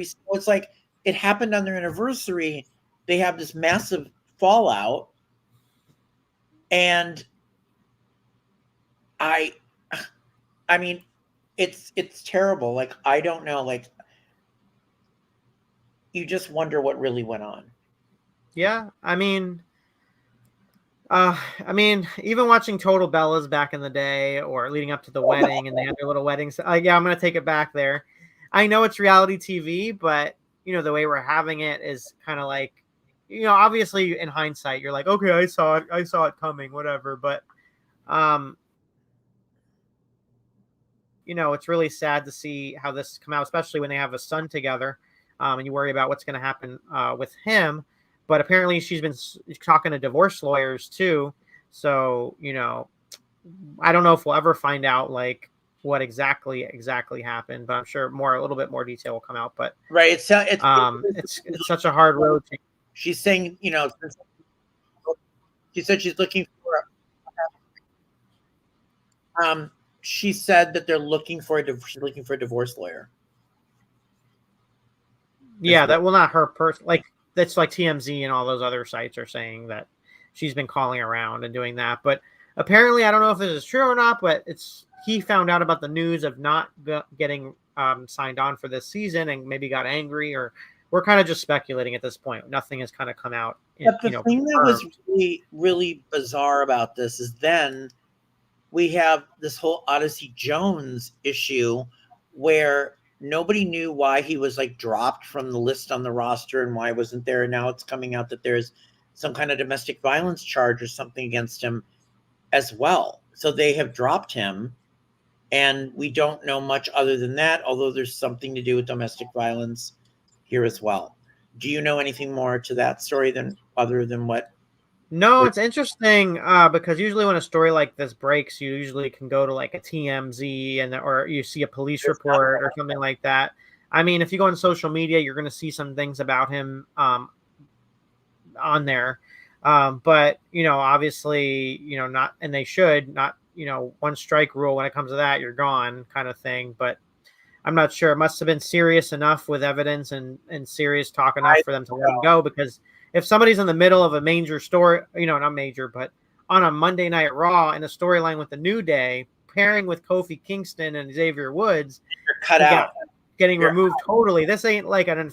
Speaker 1: So it's like it happened on their anniversary. They have this massive fallout, and I mean, it's terrible. Like, I don't know. Like, you just wonder what really went on.
Speaker 2: Yeah, I mean, I mean, even watching Total Bellas back in the day or leading up to the wedding and they had their little weddings. Yeah, I'm going to take it back there. I know it's reality TV, but the way we're having it is kind of like, obviously in hindsight, you're like, okay, I saw it coming, whatever. But, it's really sad to see how this come out, especially when they have a son together, and you worry about what's going to happen with him. But apparently she's been talking to divorce lawyers too. So, I don't know if we'll ever find out like what exactly happened, but I'm sure a little bit more detail will come out. But
Speaker 1: right, it's
Speaker 2: such a hard road.
Speaker 1: She's saying, she said she's looking for. She said that they're looking for a divorce lawyer.
Speaker 2: Yeah, that will not her person. Like that's like TMZ and all those other sites are saying that she's been calling around and doing that. But apparently, I don't know if this is true or not. But he found out about the news of not getting signed on for this season and maybe got angry, or we're kind of just speculating at this point. Nothing has kind of come out.
Speaker 1: But the thing that was really, really bizarre about this is then we have this whole Odyssey Jones issue where nobody knew why he was like dropped from the list on the roster and why he wasn't there. And now it's coming out that there's some kind of domestic violence charge or something against him as well. So they have dropped him and we don't know much other than that, although there's something to do with domestic violence here as well. Do you know anything more to that story other than what?
Speaker 2: No, it's interesting because usually when a story like this breaks, you usually can go to like a TMZ or you see a police report or something like that. I mean, if you go on social media, you're going to see some things about him on there. But, obviously, not, and they should not, one strike rule when it comes to that, you're gone kind of thing. But I'm not sure. It must have been serious enough with evidence and serious talk enough for them to let him go, because if somebody's in the middle of a major story, not major, but on a Monday Night Raw in a storyline with the New Day, pairing with Kofi Kingston and Xavier Woods,
Speaker 1: you're cut out,
Speaker 2: getting removed totally. This ain't like an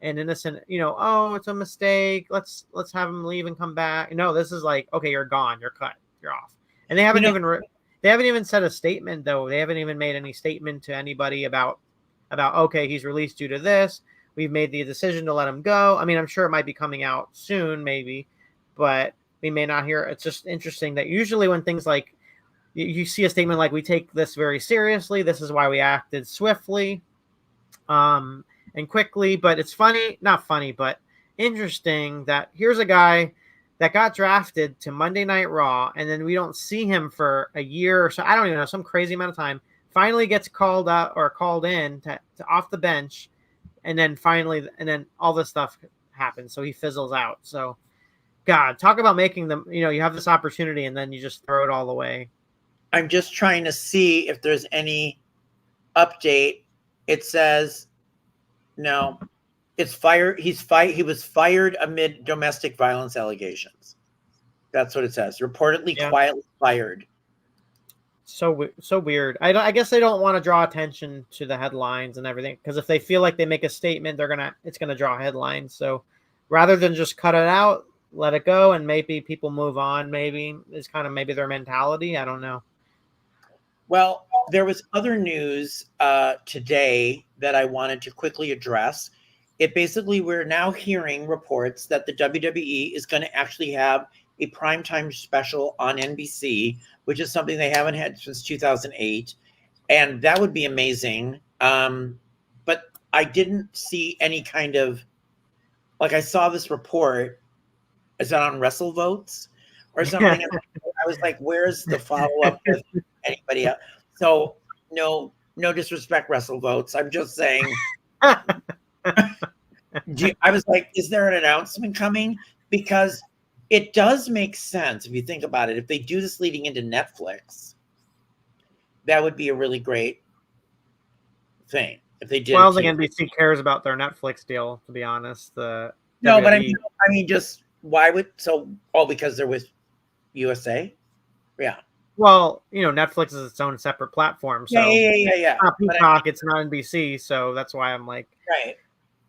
Speaker 2: innocent, oh, it's a mistake. Let's have him leave and come back. No, this is like, okay, you're gone, you're cut, you're off. And they haven't even said a statement though. They haven't even made any statement to anybody about okay, he's released due to this. We've made the decision to let him go. I mean, I'm sure it might be coming out soon, maybe, but we may not hear. It's just interesting that usually when things like you see a statement like, we take this very seriously, this is why we acted swiftly and quickly. But it's not funny, but interesting that here's a guy that got drafted to Monday Night Raw, and then we don't see him for a year or so. I don't even know, some crazy amount of time. Finally gets called out or called in to off the bench. And then all this stuff happens. So he fizzles out. So, God, talk about making them, you have this opportunity and then you just throw it all away.
Speaker 1: I'm just trying to see if there's any update. It says, no, it's fired. He was fired amid domestic violence allegations. That's what it says. Reportedly quietly fired.
Speaker 2: So weird. I guess they don't want to draw attention to the headlines and everything, because if they feel like they make a statement, it's gonna draw headlines. So rather than just cut it out, let it go, and maybe people move on. Maybe is kind of their mentality. I don't know.
Speaker 1: Well, there was other news today that I wanted to quickly address. We're now hearing reports that the WWE is going to actually have a primetime special on NBC, which is something they haven't had since 2008. And that would be amazing. But I didn't see any kind of, like, I saw this report. Is that on WrestleVotes or something? I was like, where's the follow-up with anybody else? So no disrespect, WrestleVotes. I'm just saying. I was like, is there an announcement coming? Because it does make sense if you think about it. If they do this leading into Netflix, that would be a really great thing. If they did,
Speaker 2: well, I don't think NBC cares about their Netflix deal, to be honest.
Speaker 1: No, but I mean, just why would because they're with USA, yeah.
Speaker 2: Well, Netflix is its own separate platform, so
Speaker 1: yeah.
Speaker 2: It's not Peacock, it's not NBC, so that's why I'm like,
Speaker 1: right.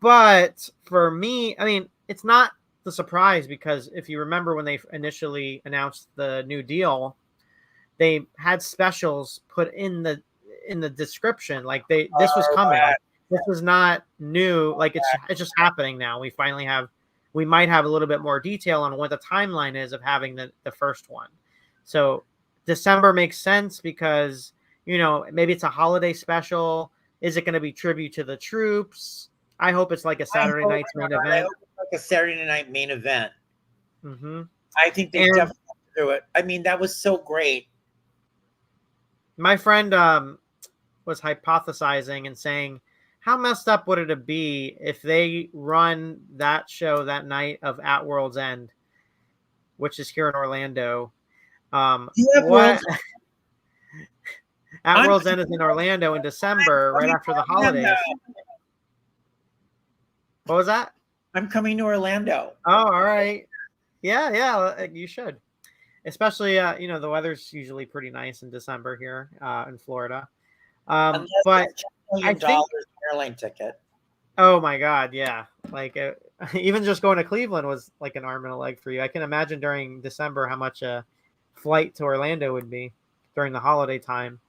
Speaker 2: But for me, I mean, it's not the surprise, because if you remember when they initially announced the new deal, they had specials put in the description, like this was coming.
Speaker 1: Right.
Speaker 2: This was not new. Like it's just happening now. We might have a little bit more detail on what the timeline is of having the first one. So December makes sense because, maybe it's a holiday special. Is it going to be tribute to the troops? I hope it's like a Saturday night's main event.
Speaker 1: I hope it's like a Saturday night main event.
Speaker 2: Mm-hmm.
Speaker 1: I think they definitely do it. I mean, that was so great.
Speaker 2: My friend was hypothesizing and saying, how messed up would it be if they run that show that night of At World's End, which is here in Orlando? At World's End is in Orlando in December, right after the holidays. What was that?
Speaker 1: I'm coming to Orlando.
Speaker 2: Oh, all right. Yeah, you should. Especially, the weather's usually pretty nice in December here in Florida. But I think
Speaker 1: airline ticket.
Speaker 2: Oh my God, yeah. Like even just going to Cleveland was like an arm and a leg for you. I can imagine during December how much a flight to Orlando would be during the holiday time.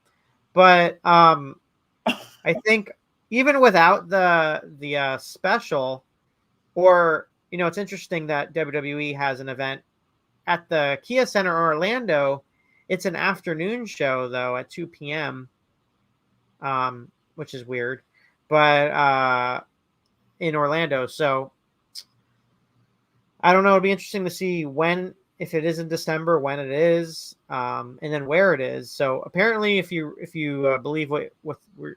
Speaker 2: But I think even without the special, or it's interesting that WWE has an event at the Kia Center in Orlando. It's an afternoon show though at 2 p.m. Which is weird, but in Orlando. So I don't know. It'd be interesting to see if it is in December, when it is, and then where it is. So apparently, if you believe what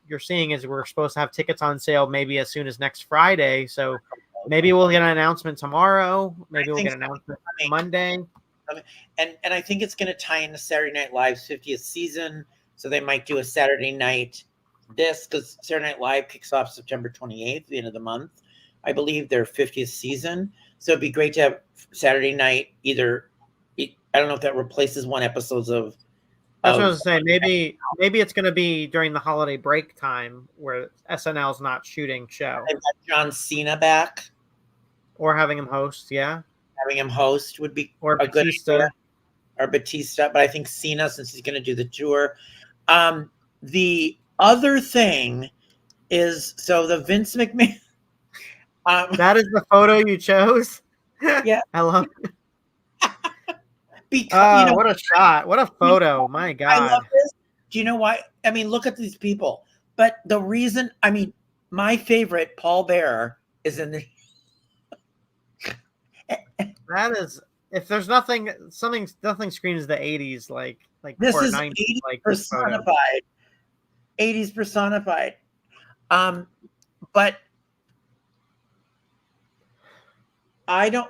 Speaker 2: you're seeing, is we're supposed to have tickets on sale maybe as soon as next Friday. So maybe we'll get an announcement tomorrow. Maybe we'll get an announcement Monday.
Speaker 1: And I think it's going to tie into Saturday Night Live's 50th season. So they might do a Saturday night because Saturday Night Live kicks off September 28th, the end of the month. I believe their 50th season. So it'd be great to have Saturday night either. I don't know if that replaces one episodes of.
Speaker 2: That's what I was saying. Maybe it's going to be during the holiday break time where SNL's not shooting show.
Speaker 1: They've got John Cena back.
Speaker 2: Or having him host, yeah.
Speaker 1: Having him host would be
Speaker 2: or
Speaker 1: a
Speaker 2: Batista.
Speaker 1: good idea. Or Batista, but I think Cena, since he's going to do the tour. The other thing is, so the Vince McMahon.
Speaker 2: That is the photo you chose?
Speaker 1: Yeah.
Speaker 2: I love it.
Speaker 1: Because,
Speaker 2: what a shot. What a photo. My God.
Speaker 1: I love this. Do you know why? I mean, look at these people. But the reason, my favorite, Paul Bearer, is in the.
Speaker 2: That is, if there's nothing screams the 80s, like
Speaker 1: this
Speaker 2: or
Speaker 1: is
Speaker 2: 90s,
Speaker 1: 80s
Speaker 2: like
Speaker 1: personified. 80s personified. But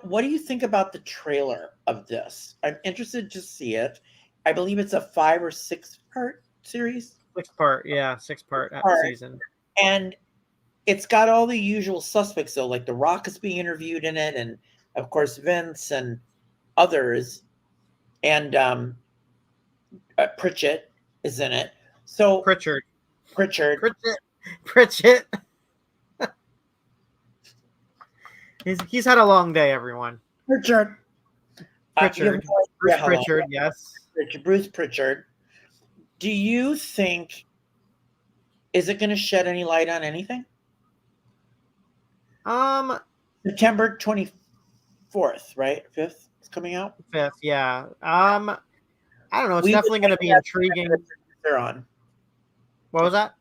Speaker 1: what do you think about the trailer of this? I'm interested to see it. I believe it's a 5 or 6 part series.
Speaker 2: 6-part, yeah, 6-part season.
Speaker 1: And it's got all the usual suspects though, like The Rock is being interviewed in it, and of course Vince and others, and Pritchett is in it. So
Speaker 2: Pritchard. He's had a long day, everyone.
Speaker 1: Pritchard.
Speaker 2: Bruce Pritchard, yes.
Speaker 1: Bruce Pritchard. Do you think, is it going to shed any light on anything? September 24th, right? 5th is coming out?
Speaker 2: 5th, yeah. I don't know. It's definitely going to be intriguing.
Speaker 1: On.
Speaker 2: What was that?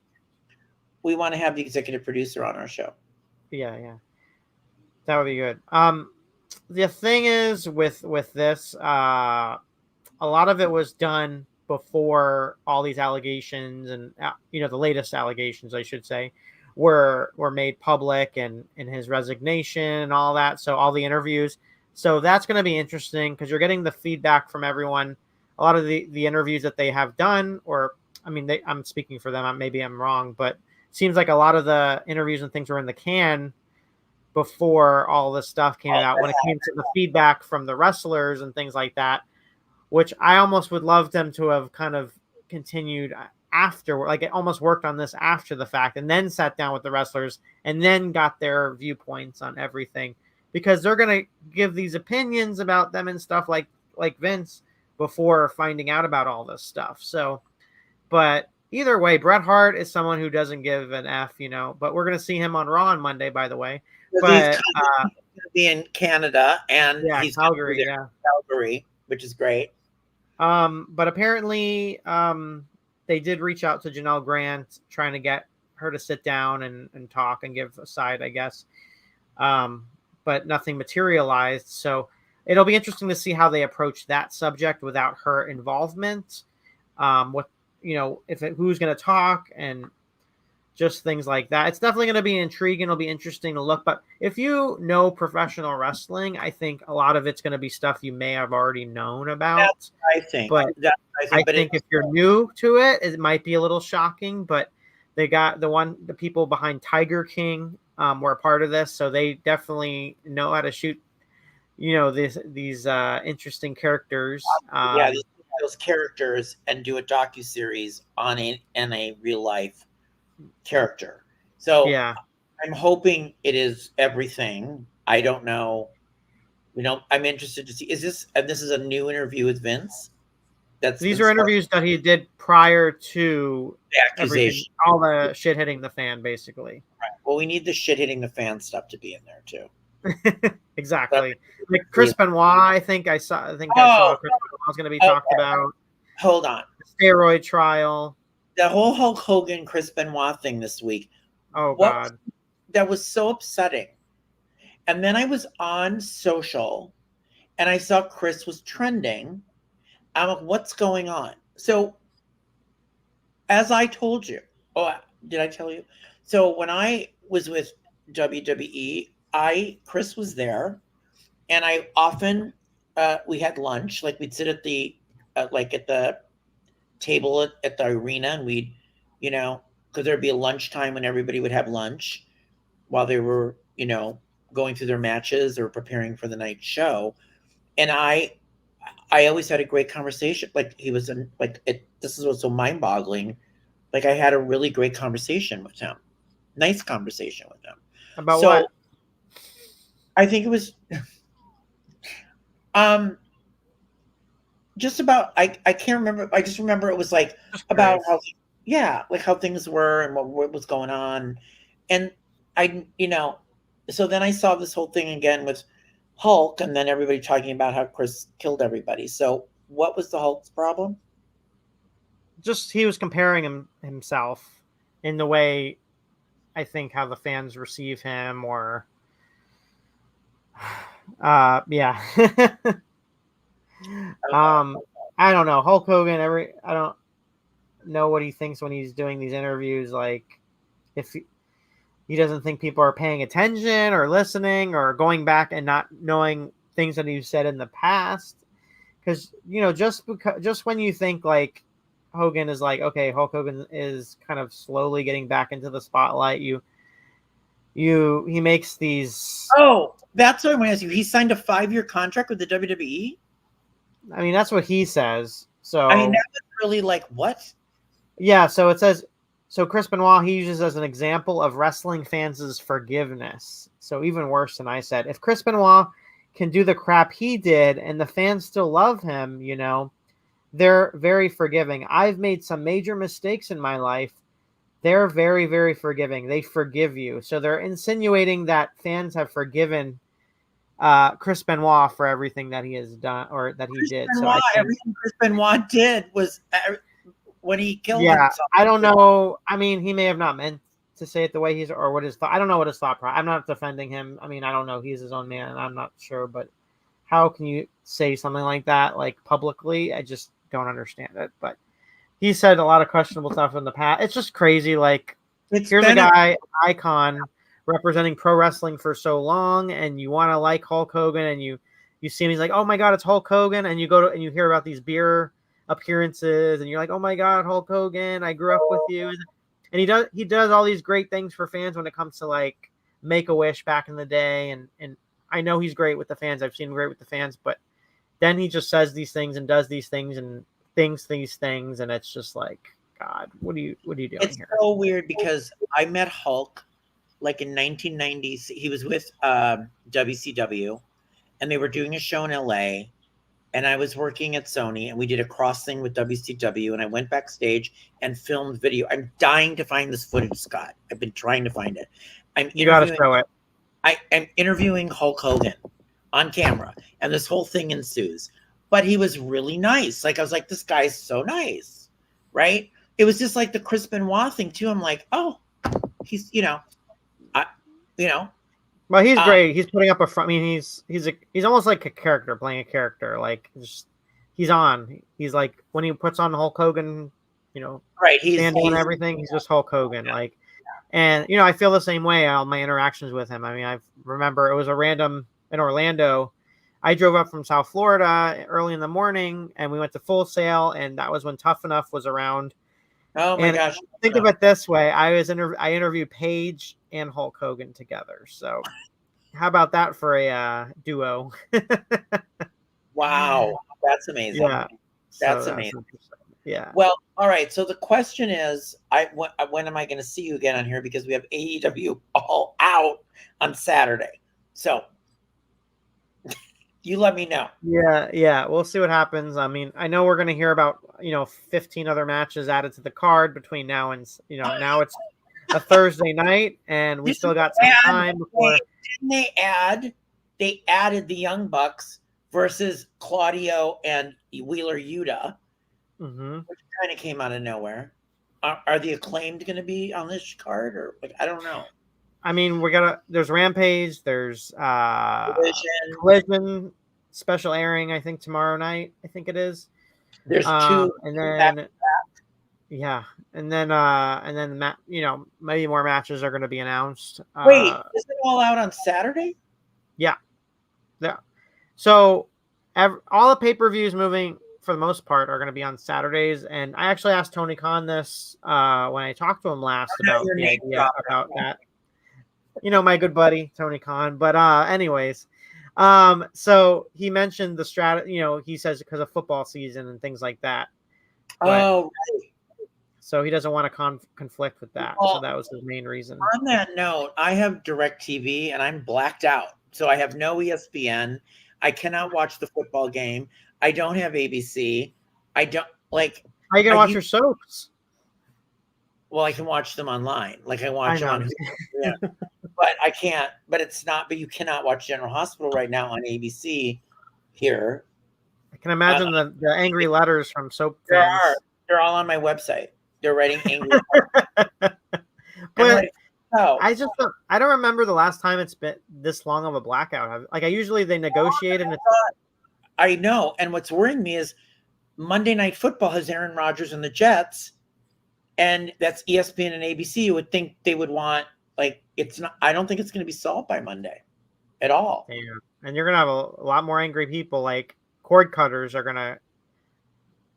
Speaker 1: We want to have the executive producer on our show.
Speaker 2: Yeah. That would be good. The thing is with this, a lot of it was done before all these allegations and the latest allegations, I should say, were made public, and his resignation and all that. So all the interviews. So that's going to be interesting because you're getting the feedback from everyone. A lot of the interviews that they have done, I'm speaking for them. Maybe I'm wrong, but it seems like a lot of the interviews and things were in the can before all this stuff came out, when it came to the feedback from the wrestlers and things like that, which I almost would love them to have kind of continued after, like it almost worked on this after the fact and then sat down with the wrestlers and then got their viewpoints on everything, because they're going to give these opinions about them and stuff like Vince before finding out about all this stuff. So, but either way, Bret Hart is someone who doesn't give an F, but we're going to see him on Raw on Monday, by the way. But
Speaker 1: he's going to be in Canada, and he's
Speaker 2: Calgary,
Speaker 1: Calgary, which is great.
Speaker 2: But apparently, they did reach out to Janelle Grant, trying to get her to sit down and talk and give a side, I guess. But nothing materialized. So it'll be interesting to see how they approach that subject without her involvement. Who's going to talk and just things like that. It's definitely going to be intriguing. It'll be interesting to look. But if you know professional wrestling, I think a lot of it's going to be stuff you may have already known about.
Speaker 1: That's what I think.
Speaker 2: But I think if you're new to it, it might be a little shocking. But they got the people behind Tiger King were a part of this, so they definitely know how to shoot, these interesting characters.
Speaker 1: Those characters and do a docuseries on a real life character. So
Speaker 2: yeah,
Speaker 1: I'm hoping it is everything. I don't know. I'm interested to see. This is a new interview with Vince?
Speaker 2: These are interviews that he did prior to
Speaker 1: the accusation,
Speaker 2: all the shit hitting the fan, basically.
Speaker 1: Right. Well, we need the shit hitting the fan stuff to be in there too.
Speaker 2: Exactly. Like Chris Benoit, I think I saw Chris Benoit was going to be talked about.
Speaker 1: Hold on.
Speaker 2: The steroid trial.
Speaker 1: The whole Hulk Hogan, Chris Benoit thing this week.
Speaker 2: Oh, God.
Speaker 1: That was so upsetting. And then I was on social and I saw Chris was trending. I'm like, what's going on? So, as I told you, did I tell you? So when I was with WWE, Chris was there, and I often we had lunch. Like we'd sit at the at the table at the arena, and we'd, because there'd be a lunchtime when everybody would have lunch while they were, going through their matches or preparing for the night show, and I always had a great conversation. Like he was this is what's so mind-boggling. Like I had a really great conversation with him. Nice conversation with him.
Speaker 2: About what?
Speaker 1: I think it was just about I can't remember. I just remember it was like about how things were and what was going on. And so then I saw this whole thing again with Hulk, and then everybody talking about how Chris killed everybody. So what was the Hulk's problem?
Speaker 2: Just he was comparing himself in the way I think how the fans receive him, or yeah. I don't know. Hulk Hogan, I don't know what he thinks when he's doing these interviews. Like if he doesn't think people are paying attention or listening or going back and not knowing things that he said in the past. Because, just when you think like Hogan is like, okay, Hulk Hogan is kind of slowly getting back into the spotlight. He makes these.
Speaker 1: Oh, that's what I want to ask you. He signed a 5-year contract with the WWE?
Speaker 2: I mean, that's what he says. So
Speaker 1: I mean, that was really like what?
Speaker 2: Yeah. So it says, Chris Benoit, he uses as an example of wrestling fans' forgiveness. So even worse than I said. If Chris Benoit can do the crap he did and the fans still love him, they're very forgiving. I've made some major mistakes in my life. They're very, very forgiving. They forgive you. So they're insinuating that fans have forgiven Chris Benoit for everything that he has done or that he did.
Speaker 1: Benoit, so everything Chris Benoit did was when he killed himself.
Speaker 2: I don't know. I mean, he may have not meant to say it the way he's, or what his thought. I don't know what his thought. I'm not defending him. I mean, I don't know. He's his own man. I'm not sure, but how can you say something like that, like publicly? I just don't understand it. But he said a lot of questionable stuff in the past. It's just crazy. Like, here's a guy, icon, representing pro wrestling for so long, and you want to like Hulk Hogan, and you see him, he's like, oh my God, it's Hulk Hogan, and you go to and you hear about these beer appearances, and you're like, oh my God, Hulk Hogan, I grew up with you, and he does all these great things for fans when it comes to like Make-A-Wish back in the day, and I know he's great with the fans. I've seen him great with the fans, but then he just says these things and does these things and thinks these things, and it's just like, God, what are you doing here?
Speaker 1: It's so weird because I met Hulk like in 1990s. He was with WCW, and they were doing a show in LA. And I was working at Sony, and we did a cross thing with WCW, and I went backstage and filmed video. I'm dying to find this footage, Scott. I've been trying to find it.
Speaker 2: You got to show it.
Speaker 1: I am interviewing Hulk Hogan on camera, and this whole thing ensues. But he was really nice. Like, I was like, this guy's so nice, right? It was just like the Chris Benoit thing too. I'm like, oh, he's,
Speaker 2: Well, he's great. He's putting up a front. I mean, he's almost like a character playing a character. Like, he's on. He's like when he puts on Hulk Hogan,
Speaker 1: right? He's
Speaker 2: and everything. He's just Hulk Hogan. Like, and I feel the same way on my interactions with him. I mean, I remember it was a random in Orlando. I drove up from South Florida early in the morning, and we went to Full Sail, and that was when Tough Enough was around.
Speaker 1: Oh my gosh!
Speaker 2: Think of it this way: I interviewed Paige and Hulk Hogan together. So, how about that for a duo?
Speaker 1: Wow, that's amazing.
Speaker 2: Yeah,
Speaker 1: that's amazing.
Speaker 2: Yeah.
Speaker 1: Well, all right. So the question is, when am I going to see you again on here? Because we have AEW All Out on Saturday. So you let me know.
Speaker 2: Yeah. We'll see what happens. I mean, I know we're going to hear about 15 other matches added to the card between now and now it's a Thursday night, and we still got some time before.
Speaker 1: Didn't they added the Young Bucks versus Claudio and Wheeler Yuta, which kind of came out of nowhere. Are the Acclaimed going to be on this card, or I don't know?
Speaker 2: I mean, there's Rampage, there's Collision special airing, I think tomorrow night. I think it is.
Speaker 1: There's two,
Speaker 2: and then and then maybe more matches are going to be announced.
Speaker 1: Wait, is it All Out on Saturday?
Speaker 2: Yeah. So all the pay-per-views moving for the most part are going to be on Saturdays, and I actually asked Tony Khan this when I talked to him last about the idea about that. My good buddy Tony Khan. But anyways, so he mentioned the strategy. He says because of football season and things like that.
Speaker 1: Right.
Speaker 2: So he doesn't want to conflict with that. Well, so that was his main reason.
Speaker 1: On that note, I have DirecTV and I'm blacked out. So I have no ESPN. I cannot watch the football game. I don't have ABC. I don't like.
Speaker 2: How are you going to watch your soaps?
Speaker 1: Well, I can watch them online. Like I watch them on yeah. But I can't. But it's not. But you cannot watch General Hospital right now on ABC here.
Speaker 2: I can imagine the angry letters from soap fans.
Speaker 1: They're all on my website. They're writing angry
Speaker 2: letters. But I don't remember the last time it's been this long of a blackout. Like they negotiate and it's.
Speaker 1: I know. And what's worrying me is Monday Night Football has Aaron Rodgers and the Jets. And that's ESPN and ABC. You would think they would want, it's not, I don't think it's going to be solved by Monday at all.
Speaker 2: Yeah. And you're going to have a lot more angry people, like cord cutters are going to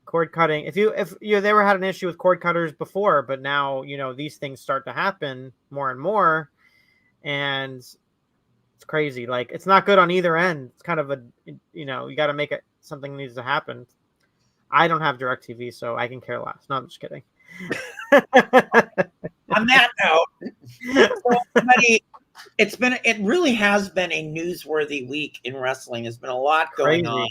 Speaker 2: cord cutting. If you ever had an issue with cord cutters before, but now, these things start to happen more and more, and it's crazy. Like, it's not good on either end. It's kind of you got to make it, something needs to happen. I don't have DirecTV, so I can care less. No, I'm just kidding.
Speaker 1: On that note, it really has been a newsworthy week in wrestling. There's been a lot going on.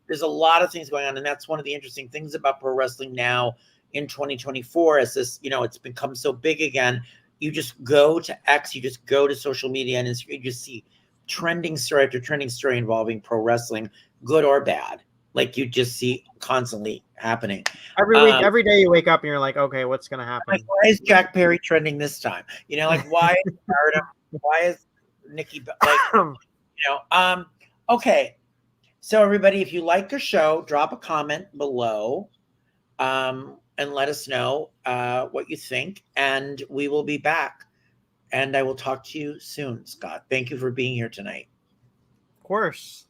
Speaker 1: There's a lot of things going on, and that's one of the interesting things about pro wrestling now in 2024. As this, it's become so big again. You just go to X, you just go to social media, and you just see trending story after trending story involving pro wrestling, good or bad. Like you just see constantly happening.
Speaker 2: Every week, every day you wake up and you're like, okay, what's going to happen?
Speaker 1: Like, why is Jack Perry trending this time? Why is Artem? Why is Nikki? Okay. So everybody, if you like the show, drop a comment below and let us know what you think. And we will be back. And I will talk to you soon, Scott. Thank you for being here tonight.
Speaker 2: Of course.